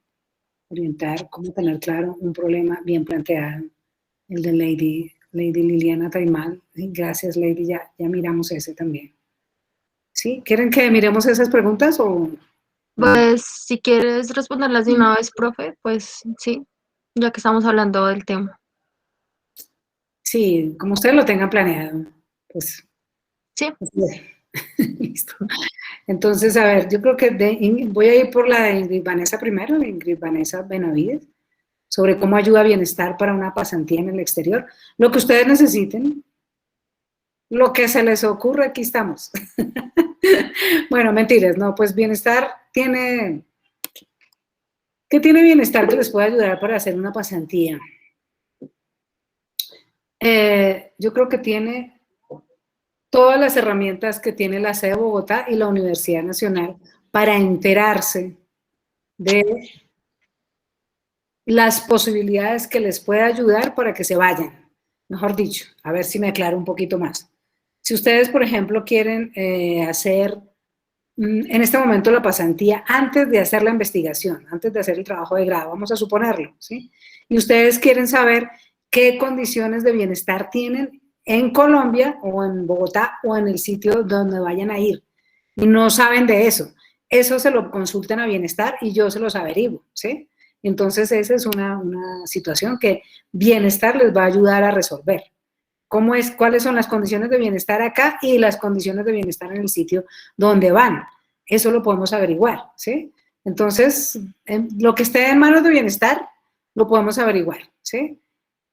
orientar, cómo tener claro un problema bien planteado, el de Lady Liliana Taimal. Gracias, Lady, ya miramos ese también. ¿Sí? ¿Quieren que miremos esas preguntas o...? Pues, si quieres responderlas de una vez, profe, pues sí, ya que estamos hablando del tema. Sí, como ustedes lo tengan planeado, pues. Sí. Listo. Entonces, a ver, yo creo que voy a ir por la de Ingrid Vanessa primero, Ingrid Vanessa Benavides, sobre cómo ayuda a bienestar para una pasantía en el exterior. Lo que ustedes necesiten, lo que se les ocurre, aquí estamos. Bueno, mentiras, no, pues bienestar tiene... ¿Qué tiene bienestar que les puede ayudar para hacer una pasantía? Yo creo que tiene todas las herramientas que tiene la sede de Bogotá y la Universidad Nacional para enterarse de las posibilidades que les puede ayudar para que se vayan. Mejor dicho, a ver si me aclaro un poquito más. Si ustedes, por ejemplo, quieren hacer en este momento la pasantía antes de hacer la investigación, antes de hacer el trabajo de grado, vamos a suponerlo, ¿sí? Y ustedes quieren saber qué condiciones de bienestar tienen en Colombia o en Bogotá o en el sitio donde vayan a ir y no saben de eso. Eso se lo consultan a bienestar y yo se los averiguo, ¿sí? Entonces esa es una situación que bienestar les va a ayudar a resolver. ¿Cuáles son las condiciones de bienestar acá y las condiciones de bienestar en el sitio donde van? Eso lo podemos averiguar, ¿sí? Entonces, lo que esté en manos de bienestar, lo podemos averiguar, ¿sí?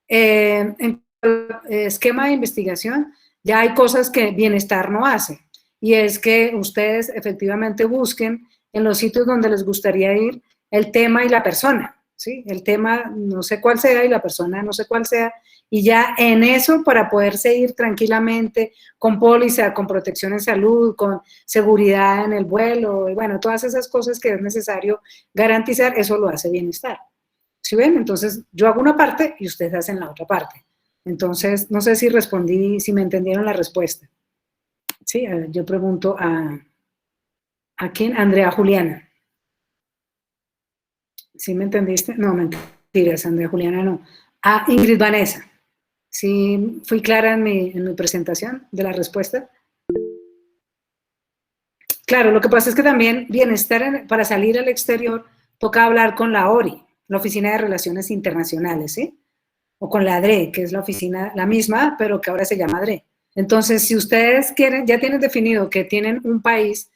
En el esquema de investigación, ya hay cosas que bienestar no hace, y es que ustedes efectivamente busquen en los sitios donde les gustaría ir el tema y la persona, ¿sí? El tema no sé cuál sea y la persona no sé cuál sea, y ya en eso, para poderse ir tranquilamente, con póliza, con protección en salud, con seguridad en el vuelo, y bueno, todas esas cosas que es necesario garantizar, eso lo hace bienestar. ¿Sí ven? Entonces, yo hago una parte y ustedes hacen la otra parte. Entonces, no sé si respondí, si me entendieron la respuesta. Sí, yo pregunto ¿a quién? Andrea Juliana. ¿Sí me entendiste? No, mentiras, Andrea Juliana no. A Ingrid Vanessa. ¿Sí fui clara en mi presentación de la respuesta? Claro, lo que pasa es que también bienestar, para salir al exterior, toca hablar con la ORI, la Oficina de Relaciones Internacionales, ¿sí? O con la DRE, que es la oficina, la misma, pero que ahora se llama DRE. Entonces, si ustedes quieren, ya tienen definido que tienen un país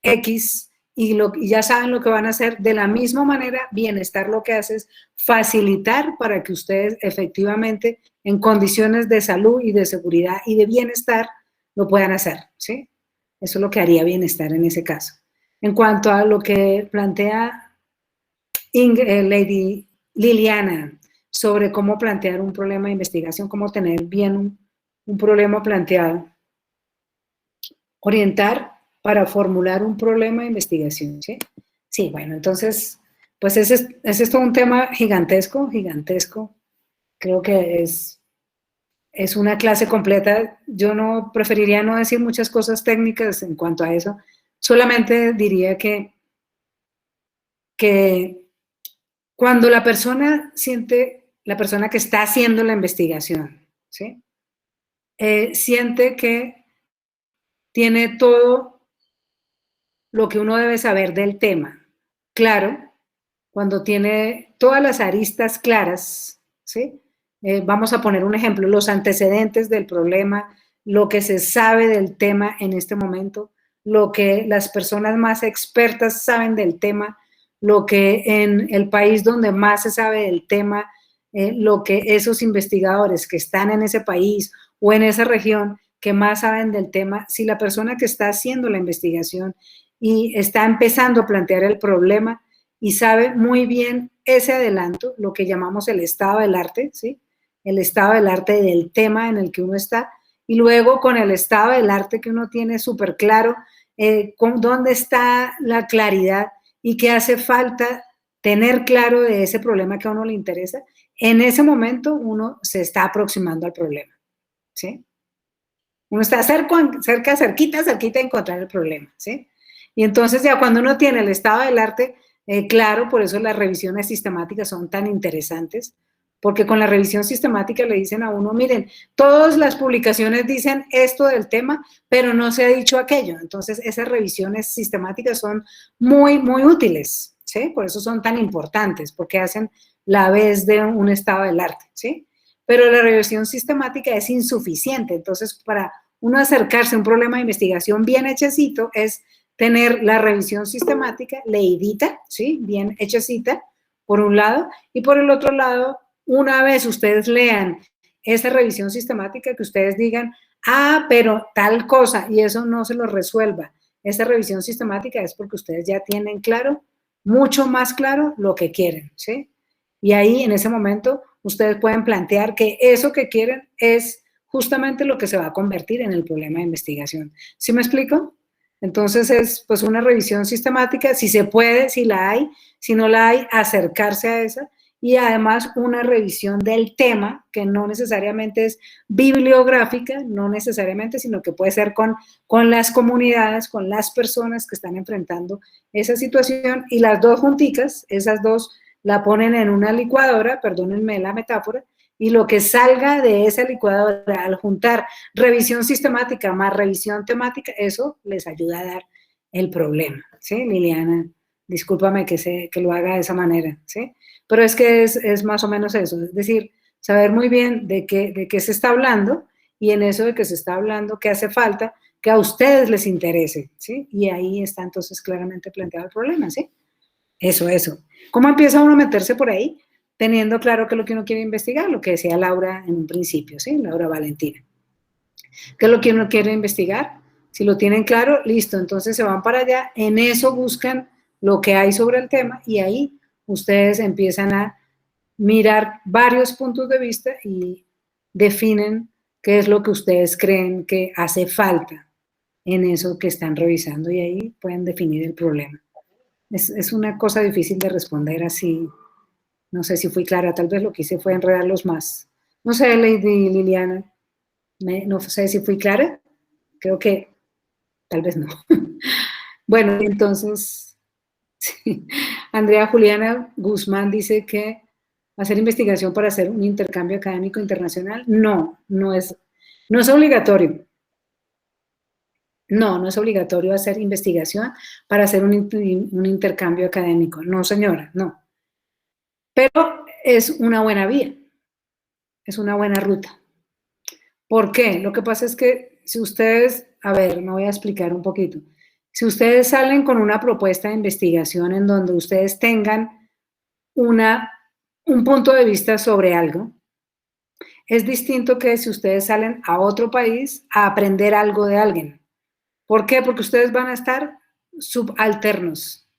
X y ya saben lo que van a hacer, de la misma manera, bienestar lo que hace es facilitar para que ustedes efectivamente, en condiciones de salud y de seguridad y de bienestar, lo puedan hacer, ¿sí? Eso es lo que haría bienestar en ese caso. En cuanto a lo que plantea Lady Liliana sobre cómo plantear un problema de investigación, cómo tener bien un problema planteado, orientar para formular un problema de investigación, ¿sí? Sí, bueno, entonces, pues ese es todo un tema gigantesco, gigantesco. Creo que es una clase completa. Yo no preferiría no decir muchas cosas técnicas en cuanto a eso. Solamente diría que cuando la persona siente, la persona que está haciendo la investigación, ¿sí? Siente que tiene todo lo que uno debe saber del tema. Claro, cuando tiene todas las aristas claras, ¿sí? Vamos a poner un ejemplo, los antecedentes del problema, lo que se sabe del tema en este momento, lo que las personas más expertas saben del tema, lo que en el país donde más se sabe del tema, lo que esos investigadores que están en ese país o en esa región que más saben del tema, si la persona que está haciendo la investigación y está empezando a plantear el problema y sabe muy bien ese adelanto, lo que llamamos el estado del arte, ¿sí? El estado del arte del tema en el que uno está, y luego con el estado del arte que uno tiene súper claro, dónde está la claridad y qué hace falta tener claro de ese problema que a uno le interesa, en ese momento uno se está aproximando al problema, ¿sí? Uno está cerquita de encontrar el problema, ¿sí? Y entonces ya cuando uno tiene el estado del arte claro, por eso las revisiones sistemáticas son tan interesantes, porque con la revisión sistemática le dicen a uno, miren, todas las publicaciones dicen esto del tema, pero no se ha dicho aquello. Entonces esas revisiones sistemáticas son muy, muy útiles, ¿sí? Por eso son tan importantes, porque hacen la vez de un estado del arte, ¿sí? Pero la revisión sistemática es insuficiente. Entonces, para uno acercarse a un problema de investigación bien hechecito es tener la revisión sistemática leidita, ¿sí? Bien hechecita, por un lado, y por el otro lado, una vez ustedes lean esa revisión sistemática, que ustedes digan, ah, pero tal cosa, y eso no se lo resuelva. Esa revisión sistemática es porque ustedes ya tienen claro, mucho más claro, lo que quieren, ¿sí? Y ahí, en ese momento, ustedes pueden plantear que eso que quieren es justamente lo que se va a convertir en el problema de investigación. ¿Sí me explico? Entonces es pues una revisión sistemática, si se puede, si la hay, si no la hay, acercarse a esa, y además una revisión del tema, que no necesariamente es bibliográfica, no necesariamente, sino que puede ser con las comunidades, con las personas que están enfrentando esa situación, y las dos junticas, esas dos la ponen en una licuadora, perdónenme la metáfora, y lo que salga de esa licuadora al juntar revisión sistemática más revisión temática, eso les ayuda a dar el problema, ¿sí, Liliana? Discúlpame que lo haga de esa manera, ¿sí? Pero es que es más o menos eso, es decir, saber muy bien de qué se está hablando, y en eso de que se está hablando, qué hace falta, que a ustedes les interese, ¿sí? Y ahí está entonces claramente planteado el problema, ¿sí? Eso. ¿Cómo empieza uno a meterse por ahí? Teniendo claro que es lo que uno quiere investigar, lo que decía Laura en un principio, ¿sí? Laura Valentina. ¿Qué es lo que uno quiere investigar? Si lo tienen claro, listo, entonces se van para allá, en eso buscan lo que hay sobre el tema y ahí ustedes empiezan a mirar varios puntos de vista y definen qué es lo que ustedes creen que hace falta en eso que están revisando y ahí pueden definir el problema. Es una cosa difícil de responder así. No sé si fui clara, tal vez lo que hice fue enredarlos más. No sé, Lady Liliana, no sé si fui clara. Creo que tal vez no. Bueno, entonces, sí. Andrea Juliana Guzmán dice que hacer investigación para hacer un intercambio académico internacional, no es obligatorio. No, no es obligatorio hacer investigación para hacer un intercambio académico. No, señora, no. Pero es una buena vía, es una buena ruta. ¿Por qué? Lo que pasa es que si ustedes, a ver, me voy a explicar un poquito. Si ustedes salen con una propuesta de investigación en donde ustedes tengan un punto de vista sobre algo, es distinto que si ustedes salen a otro país a aprender algo de alguien. ¿Por qué? Porque ustedes van a estar subalternos,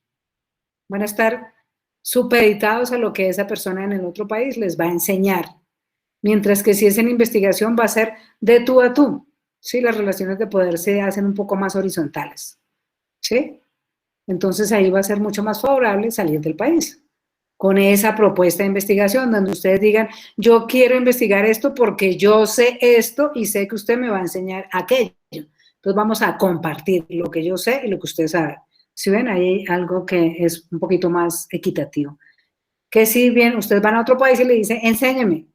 van a estar supeditados a lo que esa persona en el otro país les va a enseñar. Mientras que si es en investigación va a ser de tú a tú, ¿sí? Las relaciones de poder se hacen un poco más horizontales, ¿sí? Entonces ahí va a ser mucho más favorable salir del país con esa propuesta de investigación donde ustedes digan, yo quiero investigar esto porque yo sé esto y sé que usted me va a enseñar aquello. Entonces vamos a compartir lo que yo sé y lo que usted sabe. Si ven, ahí hay algo que es un poquito más equitativo. Que si bien ustedes van a otro país y le dicen, enséñeme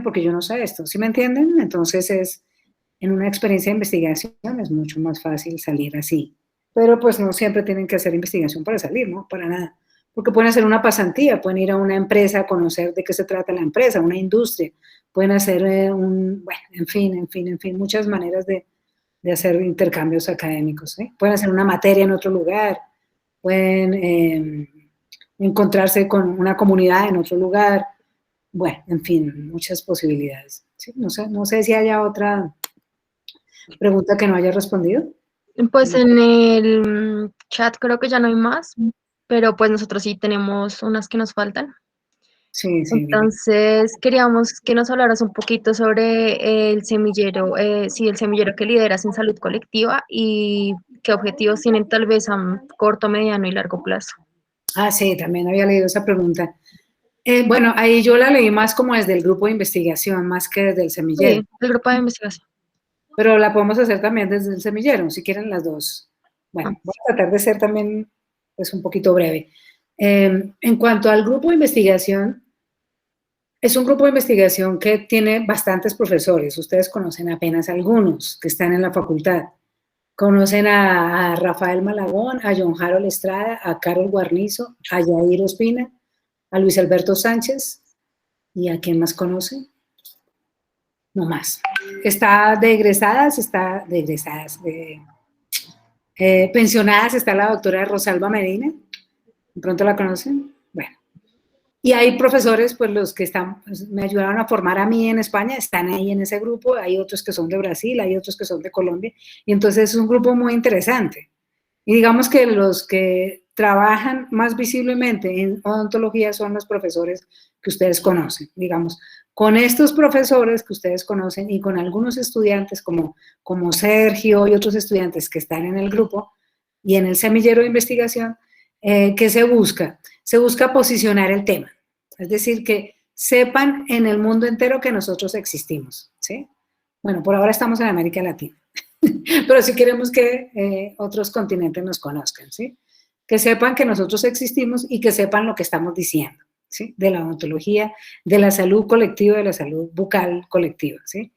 porque yo no sé esto. ¿Sí me entienden? Entonces en una experiencia de investigación es mucho más fácil salir así. Pero pues no siempre tienen que hacer investigación para salir, ¿no? Para nada. Porque pueden hacer una pasantía, pueden ir a una empresa a conocer de qué se trata la empresa, una industria, pueden hacer bueno, en fin, muchas maneras de hacer intercambios académicos. ¿Eh? Pueden hacer una materia en otro lugar, pueden encontrarse con una comunidad en otro lugar, bueno, en fin, muchas posibilidades. ¿Sí? No sé si haya otra pregunta que no haya respondido. Pues en el chat creo que ya no hay más, pero pues nosotros sí tenemos unas que nos faltan. Sí. Entonces queríamos que nos hablaras un poquito sobre el semillero, el semillero que lideras en salud colectiva y qué objetivos tienen tal vez a corto, mediano y largo plazo. Ah, sí, también había leído esa pregunta. Bueno, ahí yo la leí más como desde el grupo de investigación, más que desde el semillero. Sí, el grupo de investigación. Pero la podemos hacer también desde el semillero, si quieren las dos. Bueno, voy a tratar de ser también pues, un poquito breve. En cuanto al grupo de investigación, es un grupo de investigación que tiene bastantes profesores. Ustedes conocen apenas algunos que están en la facultad. Conocen a Rafael Malagón, a John Harold Estrada, a Carol Guarnizo, a Yair Ospina, a Luis Alberto Sánchez. ¿Y a quién más conocen? No más. Pensionadas está la doctora Rosalba Medina, de pronto la conocen, bueno. Y hay profesores, pues los que están, pues, me ayudaron a formar a mí en España, están ahí en ese grupo, hay otros que son de Brasil, hay otros que son de Colombia, y entonces es un grupo muy interesante. Y digamos que los que trabajan más visiblemente en odontología son los profesores que ustedes conocen, digamos. Con estos profesores que ustedes conocen y con algunos estudiantes como Sergio y otros estudiantes que están en el grupo y en el semillero de investigación, ¿qué se busca? Se busca posicionar el tema, es decir, que sepan en el mundo entero que nosotros existimos, ¿sí? Bueno, por ahora estamos en América Latina, pero sí queremos que otros continentes nos conozcan, ¿sí? Que sepan que nosotros existimos y que sepan lo que estamos diciendo, ¿sí? De la odontología, de la salud colectiva, de la salud bucal colectiva, ¿sí?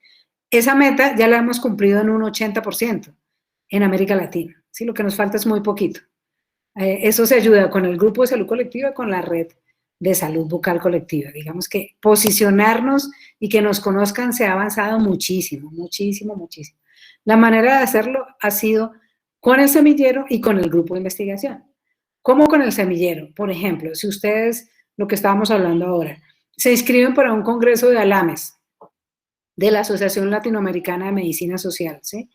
Esa meta ya la hemos cumplido en un 80% en América Latina, ¿sí? Lo que nos falta es muy poquito. Eso se ayuda con el grupo de salud colectiva, con la red de salud bucal colectiva. Digamos que posicionarnos y que nos conozcan se ha avanzado muchísimo. La manera de hacerlo ha sido con el semillero y con el grupo de investigación. ¿Cómo con el semillero? Por ejemplo, si ustedes, lo que estábamos hablando ahora, se inscriben para un congreso de ALAMES, de la Asociación Latinoamericana de Medicina Social, ¿sí?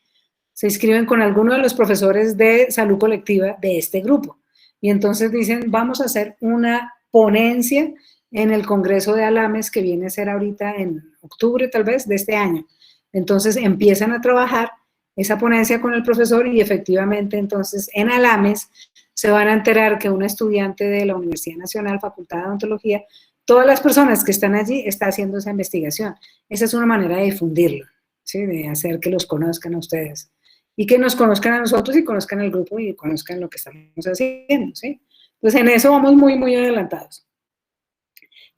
Se inscriben con alguno de los profesores de salud colectiva de este grupo. Y entonces dicen, vamos a hacer una ponencia en el Congreso de ALAMES que viene a ser ahorita en octubre tal vez de este año. Entonces empiezan a trabajar esa ponencia con el profesor y efectivamente entonces en ALAMES se van a enterar que un estudiante de la Universidad Nacional, Facultad de Odontología, todas las personas que están allí está haciendo esa investigación. Esa es una manera de difundirlo, ¿sí? De hacer que los conozcan a ustedes y que nos conozcan a nosotros y conozcan el grupo y conozcan lo que estamos haciendo, ¿sí? Entonces, en eso vamos muy adelantados.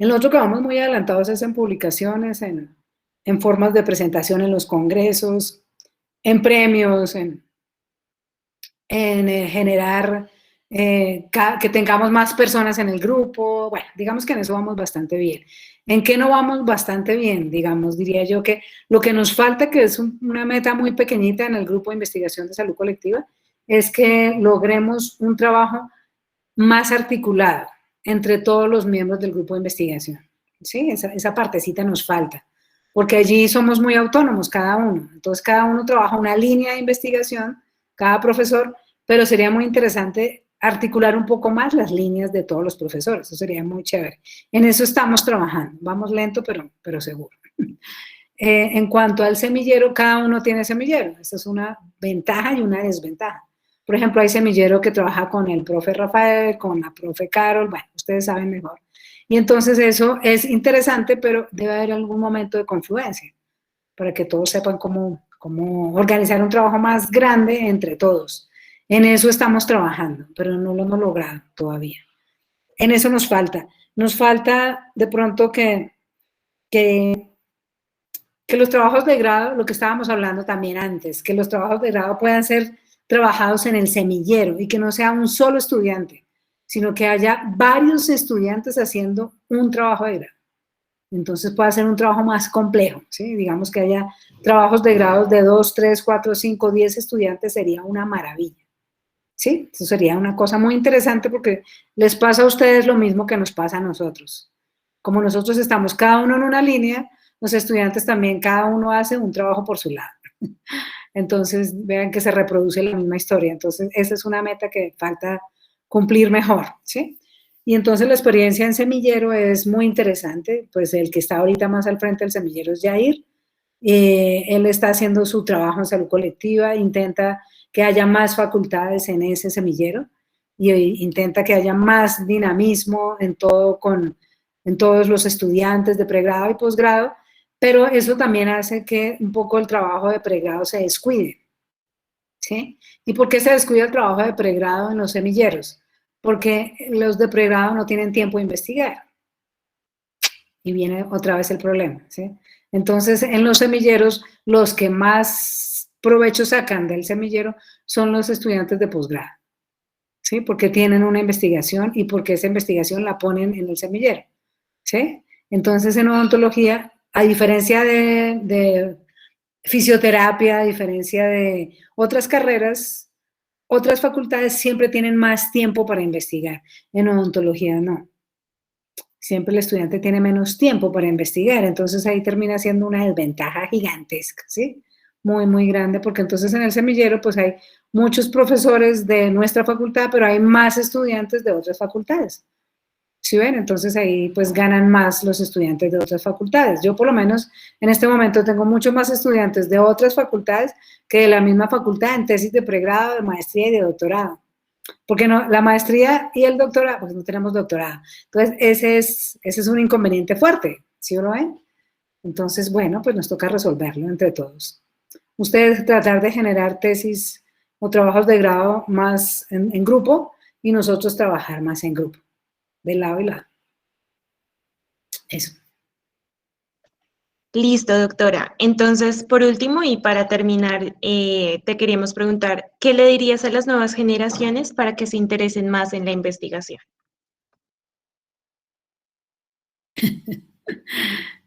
En lo otro que vamos muy adelantados es en publicaciones, en formas de presentación en los congresos, en premios, en en generar que tengamos más personas en el grupo. Bueno, digamos que en eso vamos bastante bien. ¿En qué no vamos bastante bien? Digamos, diría yo que lo que nos falta, que es una meta muy pequeñita en el grupo de investigación de salud colectiva, es que logremos un trabajo más articulado entre todos los miembros del grupo de investigación. ¿Sí? Esa partecita nos falta, porque allí somos muy autónomos cada uno. Entonces, cada uno trabaja una línea de investigación, cada profesor, pero sería muy interesante articular un poco más las líneas de todos los profesores. Eso sería muy chévere. En eso estamos trabajando. Vamos lento, pero seguro. En cuanto al semillero, cada uno tiene semillero. Esa es una ventaja y una desventaja. Por ejemplo, hay semillero que trabaja con el profe Rafael, con la profe Carol, bueno, ustedes saben mejor. Y entonces eso es interesante, pero debe haber algún momento de confluencia para que todos sepan cómo organizar un trabajo más grande entre todos. En eso estamos trabajando, pero no lo hemos logrado todavía. En eso nos falta. Nos falta de pronto que los trabajos de grado, lo que estábamos hablando también antes, que los trabajos de grado puedan ser trabajados en el semillero y que no sea un solo estudiante, sino que haya varios estudiantes haciendo un trabajo de grado. Entonces puede ser un trabajo más complejo, ¿sí? Digamos que haya trabajos de grados de 2, 3, 4, 5, 10 estudiantes, sería una maravilla, ¿sí? Eso sería una cosa muy interesante porque les pasa a ustedes lo mismo que nos pasa a nosotros. Como nosotros estamos cada uno en una línea, los estudiantes también, cada uno hace un trabajo por su lado. Entonces, vean que se reproduce la misma historia. Entonces, esa es una meta que falta cumplir mejor, ¿sí? Y entonces la experiencia en semillero es muy interesante, pues el que está ahorita más al frente del semillero es Jair. Él está haciendo su trabajo en salud colectiva, intenta que haya más facultades en ese semillero y intenta que haya más dinamismo en todo en todos los estudiantes de pregrado y posgrado, pero eso también hace que un poco el trabajo de pregrado se descuide, ¿sí? ¿Y por qué se descuida el trabajo de pregrado en los semilleros? Porque los de pregrado no tienen tiempo de investigar. Y viene otra vez el problema, ¿sí? Entonces, en los semilleros, los que más provecho sacan del semillero son los estudiantes de posgrado, ¿sí? Porque tienen una investigación y porque esa investigación la ponen en el semillero, ¿sí? Entonces, en odontología, a diferencia de fisioterapia, a diferencia de otras carreras, otras facultades siempre tienen más tiempo para investigar. En odontología no. Siempre el estudiante tiene menos tiempo para investigar, entonces ahí termina siendo una desventaja gigantesca, ¿sí? Muy, muy grande, porque entonces en el semillero pues hay muchos profesores de nuestra facultad, pero hay más estudiantes de otras facultades. ¿Sí ven? Entonces ahí pues ganan más los estudiantes de otras facultades. Yo por lo menos en este momento tengo mucho más estudiantes de otras facultades que de la misma facultad en tesis de pregrado, de maestría y de doctorado. Porque no, la maestría y el doctorado, pues no tenemos doctorado. Entonces ese es un inconveniente fuerte, ¿sí lo ven? Entonces, bueno, pues nos toca resolverlo entre todos. Ustedes tratar de generar tesis o trabajos de grado más en grupo y nosotros trabajar más en grupo. De lado y lado. Eso. Listo, doctora. Entonces, por último y para terminar, te queríamos preguntar, ¿qué le dirías a las nuevas generaciones para que se interesen más en la investigación?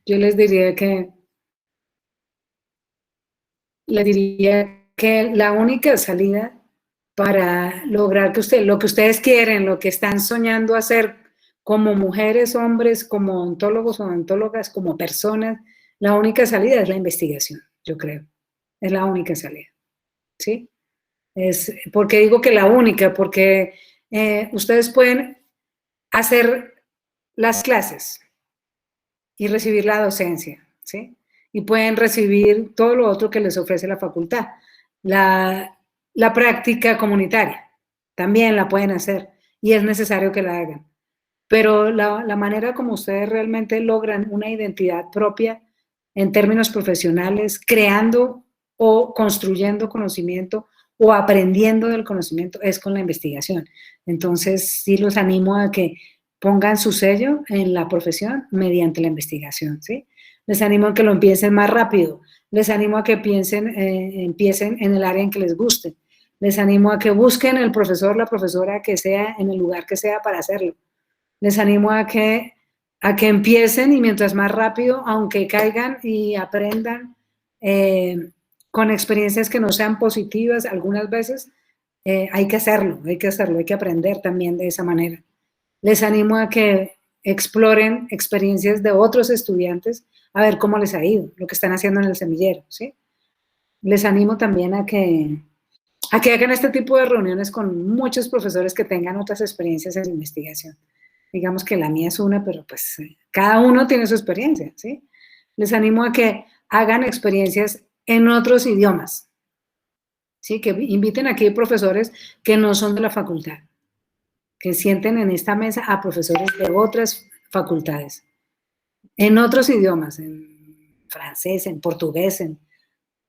Yo les diría que la única salida para lograr que lo que ustedes quieren, lo que están soñando hacer como mujeres, hombres, como odontólogos o odontólogas, como personas, la única salida es la investigación, yo creo. Es la única salida, ¿sí? ¿Por qué digo que la única? Porque ustedes pueden hacer las clases y recibir la docencia, ¿sí? Y pueden recibir todo lo otro que les ofrece la facultad. La práctica comunitaria también la pueden hacer y es necesario que la hagan. Pero la manera como ustedes realmente logran una identidad propia en términos profesionales, creando o construyendo conocimiento o aprendiendo del conocimiento es con la investigación. Entonces, sí los animo a que pongan su sello en la profesión mediante la investigación, ¿sí? Les animo a que lo empiecen más rápido, les animo a que empiecen en el área en que les guste, Les animo a que busquen el profesor, la profesora que sea, en el lugar que sea para hacerlo. Les animo a que empiecen y mientras más rápido, aunque caigan y aprendan con experiencias que no sean positivas, algunas veces hay que hacerlo, hay que aprender también de esa manera. Les animo a que exploren experiencias de otros estudiantes a ver cómo les ha ido, lo que están haciendo en el semillero, ¿sí? Les animo también a que hagan este tipo de reuniones con muchos profesores que tengan otras experiencias en investigación. Digamos que la mía es una, pero pues cada uno tiene su experiencia, ¿sí? Les animo a que hagan experiencias en otros idiomas, ¿sí? Que inviten aquí profesores que no son de la facultad, que sienten en esta mesa a profesores de otras facultades, en otros idiomas, en francés, en portugués,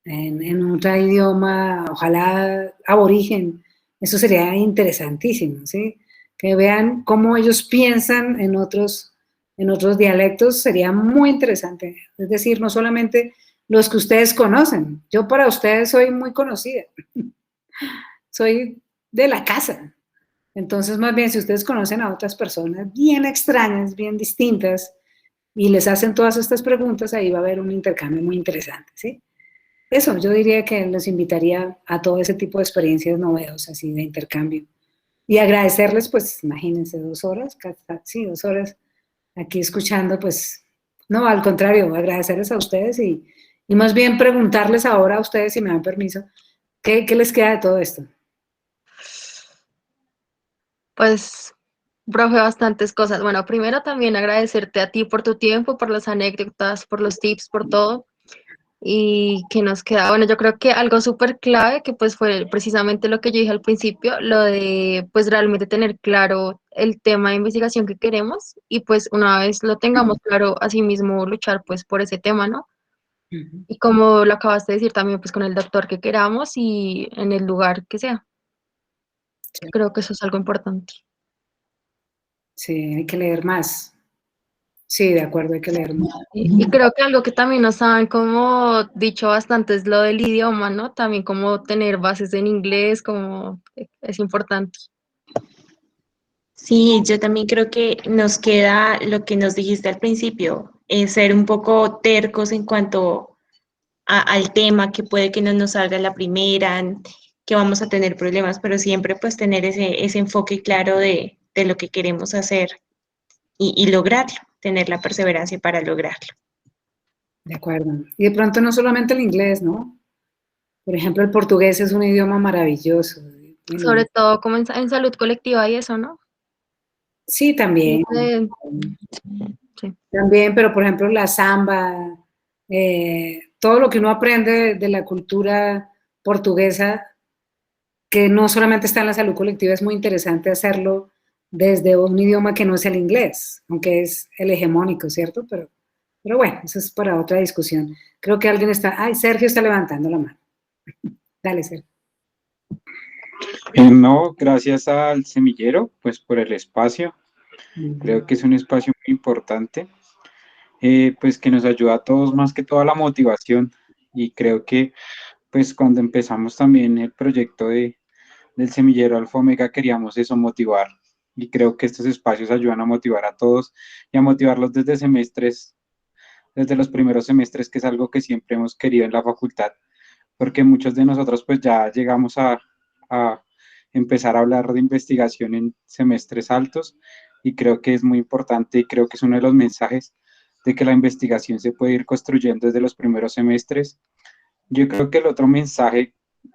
en otro idioma, ojalá aborigen. Eso sería interesantísimo, ¿sí? Que vean cómo ellos piensan en otros dialectos, sería muy interesante. Es decir, no solamente los que ustedes conocen. Yo para ustedes soy muy conocida. Soy de la casa. Entonces, más bien, si ustedes conocen a otras personas bien extrañas, bien distintas, y les hacen todas estas preguntas, ahí va a haber un intercambio muy interesante, ¿sí? Eso, yo diría que los invitaría a todo ese tipo de experiencias novedosas y de intercambio. Y agradecerles, pues, imagínense, 2 horas, sí, 2 horas aquí escuchando, pues, no, al contrario, agradecerles a ustedes y más bien preguntarles ahora a ustedes, si me dan permiso, ¿qué les queda de todo esto? Pues, profe, bastantes cosas. Bueno, primero también agradecerte a ti por tu tiempo, por las anécdotas, por los tips, por todo. Y que nos queda, bueno, yo creo que algo súper clave, que pues fue precisamente lo que yo dije al principio, lo de pues realmente tener claro el tema de investigación que queremos y pues una vez lo tengamos claro, asimismo luchar pues por ese tema, ¿no? Y como lo acabaste de decir también pues con el doctor que queramos y en el lugar que sea. Sí, Creo que eso es algo importante. sí, hay que leer más. Sí, de acuerdo, hay que leer más. Y creo que algo que también nos han como dicho bastante es lo del idioma, ¿no? También como tener bases en inglés, como es importante. Sí, yo también creo que nos queda lo que nos dijiste al principio, ser un poco tercos en cuanto al tema, que puede que no nos salga la primera, que vamos a tener problemas, pero siempre pues tener ese enfoque claro de lo que queremos hacer y lograrlo, tener la perseverancia para lograrlo. De acuerdo. Y de pronto no solamente el inglés, ¿no? Por ejemplo, el portugués es un idioma maravilloso. Sobre todo como en salud colectiva y eso, ¿no? Sí, también. Eh, sí. También, pero por ejemplo, la samba, todo lo que uno aprende de la cultura portuguesa, que no solamente está en la salud colectiva, es muy interesante hacerlo desde un idioma que no es el inglés, aunque es el hegemónico, ¿cierto? Pero bueno, eso es para otra discusión. Creo que alguien está, ay, Sergio está levantando la mano. Dale, Sergio. No, gracias al semillero, pues por el espacio. Creo que es un espacio muy importante, pues que nos ayuda a todos más que toda la motivación. Y creo que, pues cuando empezamos también el proyecto del semillero Alfa Omega, queríamos eso, motivar. Y creo que estos espacios ayudan a motivar a todos y a motivarlos desde semestres, desde los primeros semestres, que es algo que siempre hemos querido en la facultad, porque muchos de nosotros pues ya llegamos a empezar a hablar de investigación en semestres altos y creo que es muy importante y creo que es uno de los mensajes de que la investigación se puede ir construyendo desde los primeros semestres. Yo creo que el otro mensaje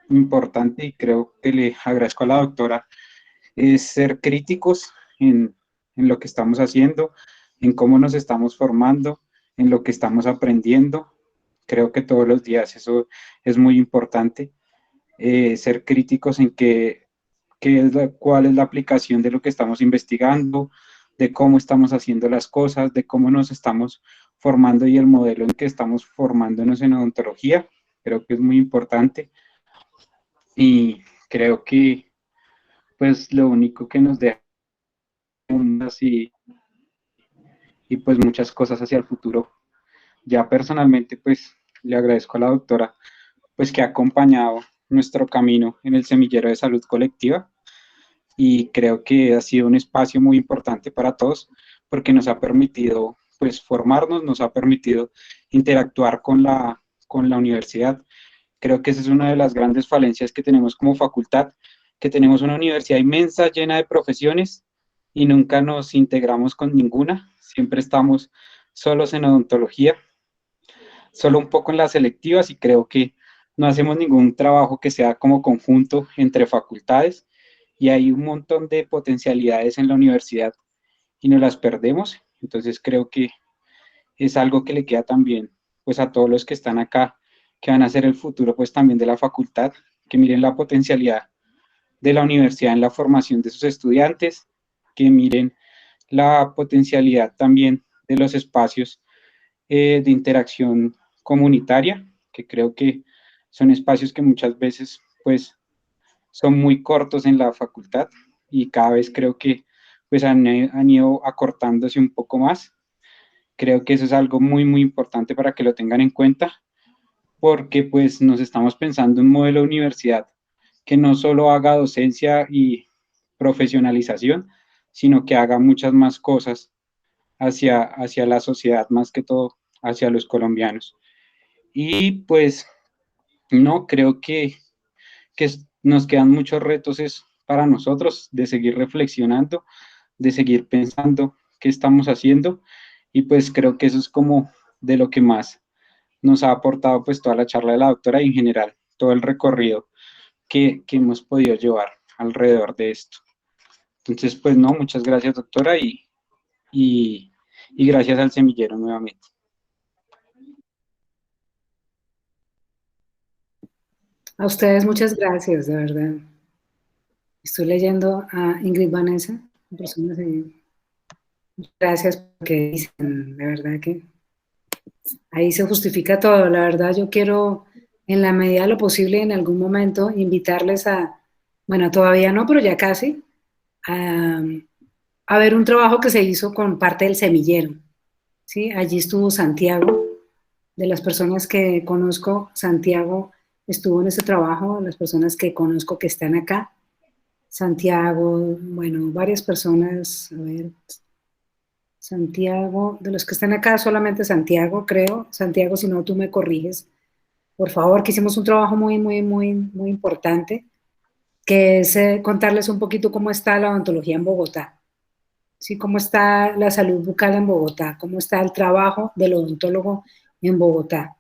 importante y creo que le agradezco a la doctora es ser críticos en lo que estamos haciendo, en cómo nos estamos formando, en lo que estamos aprendiendo. Creo que todos los días eso es muy importante, ser críticos en cuál es la aplicación de lo que estamos investigando, de cómo estamos haciendo las cosas, de cómo nos estamos formando y el modelo en que estamos formándonos en odontología. Creo que es muy importante y creo que pues lo único que nos deja y pues muchas cosas hacia el futuro. Ya personalmente pues le agradezco a la doctora pues que ha acompañado nuestro camino en el Semillero de Salud Colectiva, y creo que ha sido un espacio muy importante para todos porque nos ha permitido pues formarnos, nos ha permitido interactuar con la universidad. Creo que esa es una de las grandes falencias que tenemos como facultad, que tenemos una universidad inmensa, llena de profesiones, y nunca nos integramos con ninguna. Siempre estamos solos en odontología, solo un poco en las selectivas, y creo que no hacemos ningún trabajo que sea como conjunto entre facultades, y hay un montón de potencialidades en la universidad y nos las perdemos. Entonces creo que es algo que le queda también pues a todos los que están acá, que van a ser el futuro pues también de la facultad, que miren la potencialidad de la universidad en la formación de sus estudiantes, que miren la potencialidad también de los espacios de interacción comunitaria, que creo que son espacios que muchas veces pues son muy cortos en la facultad, y cada vez creo que pues han ido acortándose un poco más. Creo que eso es algo muy, muy importante para que lo tengan en cuenta, porque pues nos estamos pensando en un modelo de universidad que no solo haga docencia y profesionalización, sino que haga muchas más cosas hacia la sociedad, más que todo hacia los colombianos. Y pues no, creo que nos quedan muchos retos para nosotros de seguir reflexionando, de seguir pensando qué estamos haciendo, y pues creo que eso es como de lo que más nos ha aportado pues toda la charla de la doctora, y en general todo el recorrido que hemos podido llevar alrededor de esto. Entonces, pues no, muchas gracias, doctora, y gracias al Semillero nuevamente. A ustedes muchas gracias, de verdad. Estoy leyendo a Ingrid Vanessa, personas ahí. Gracias por lo que dicen, de verdad que ahí se justifica todo. La verdad, yo quiero, en la medida de lo posible, en algún momento, invitarles bueno, todavía no, pero ya casi, a ver un trabajo que se hizo con parte del Semillero. ¿Sí? Allí estuvo Santiago. De las personas que conozco, Santiago estuvo en ese trabajo, las personas que conozco que están acá. Santiago, bueno, varias personas, a ver, Santiago, de los que están acá, solamente Santiago, creo. Santiago, si no, tú me corriges, por favor, que hicimos un trabajo muy, muy, muy, muy importante, que es contarles un poquito cómo está la odontología en Bogotá, ¿sí? Cómo está la salud bucal en Bogotá, cómo está el trabajo del odontólogo en Bogotá.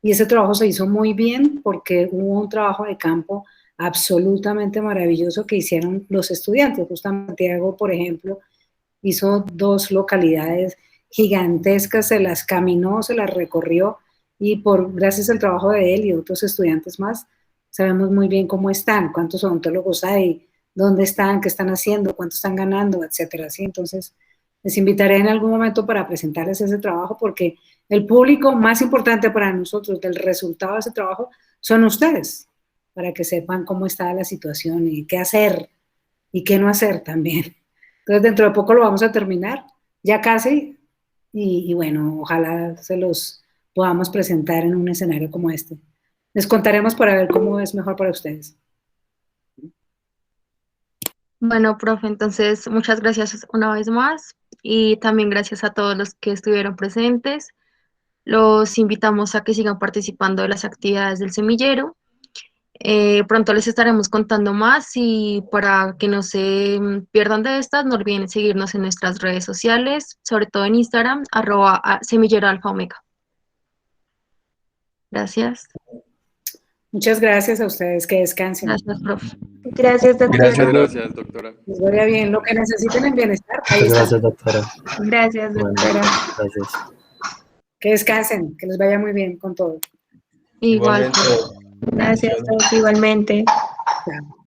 Y ese trabajo se hizo muy bien porque hubo un trabajo de campo absolutamente maravilloso que hicieron los estudiantes. Justamente Santiago, por ejemplo, hizo 2 localidades gigantescas, se las caminó, se las recorrió, y gracias al trabajo de él y otros estudiantes más, sabemos muy bien cómo están, cuántos odontólogos hay, dónde están, qué están haciendo, cuánto están ganando, etcétera. ¿Sí? Entonces, les invitaré en algún momento para presentarles ese trabajo, porque el público más importante para nosotros del resultado de ese trabajo son ustedes, para que sepan cómo está la situación y qué hacer y qué no hacer también. Entonces, dentro de poco lo vamos a terminar, ya casi, y bueno, ojalá se los podamos presentar en un escenario como este. Les contaremos para ver cómo es mejor para ustedes. Bueno, profe, entonces muchas gracias una vez más, y también gracias a todos los que estuvieron presentes. Los invitamos a que sigan participando de las actividades del semillero. Pronto les estaremos contando más, y para que no se pierdan de estas, no olviden seguirnos en nuestras redes sociales, sobre todo en Instagram, @semilleroalfaomega. Gracias. Muchas gracias a ustedes, que descansen. Gracias, profe. Gracias, doctora. Gracias, gracias, doctora. Les vaya bien, lo que necesiten en bienestar, ahí Muchas está. gracias, doctora. Gracias, Bueno, doctora. gracias. Que descansen, que les vaya muy bien con todo. Igual. Igualmente. Gracias a todos igualmente. Chao.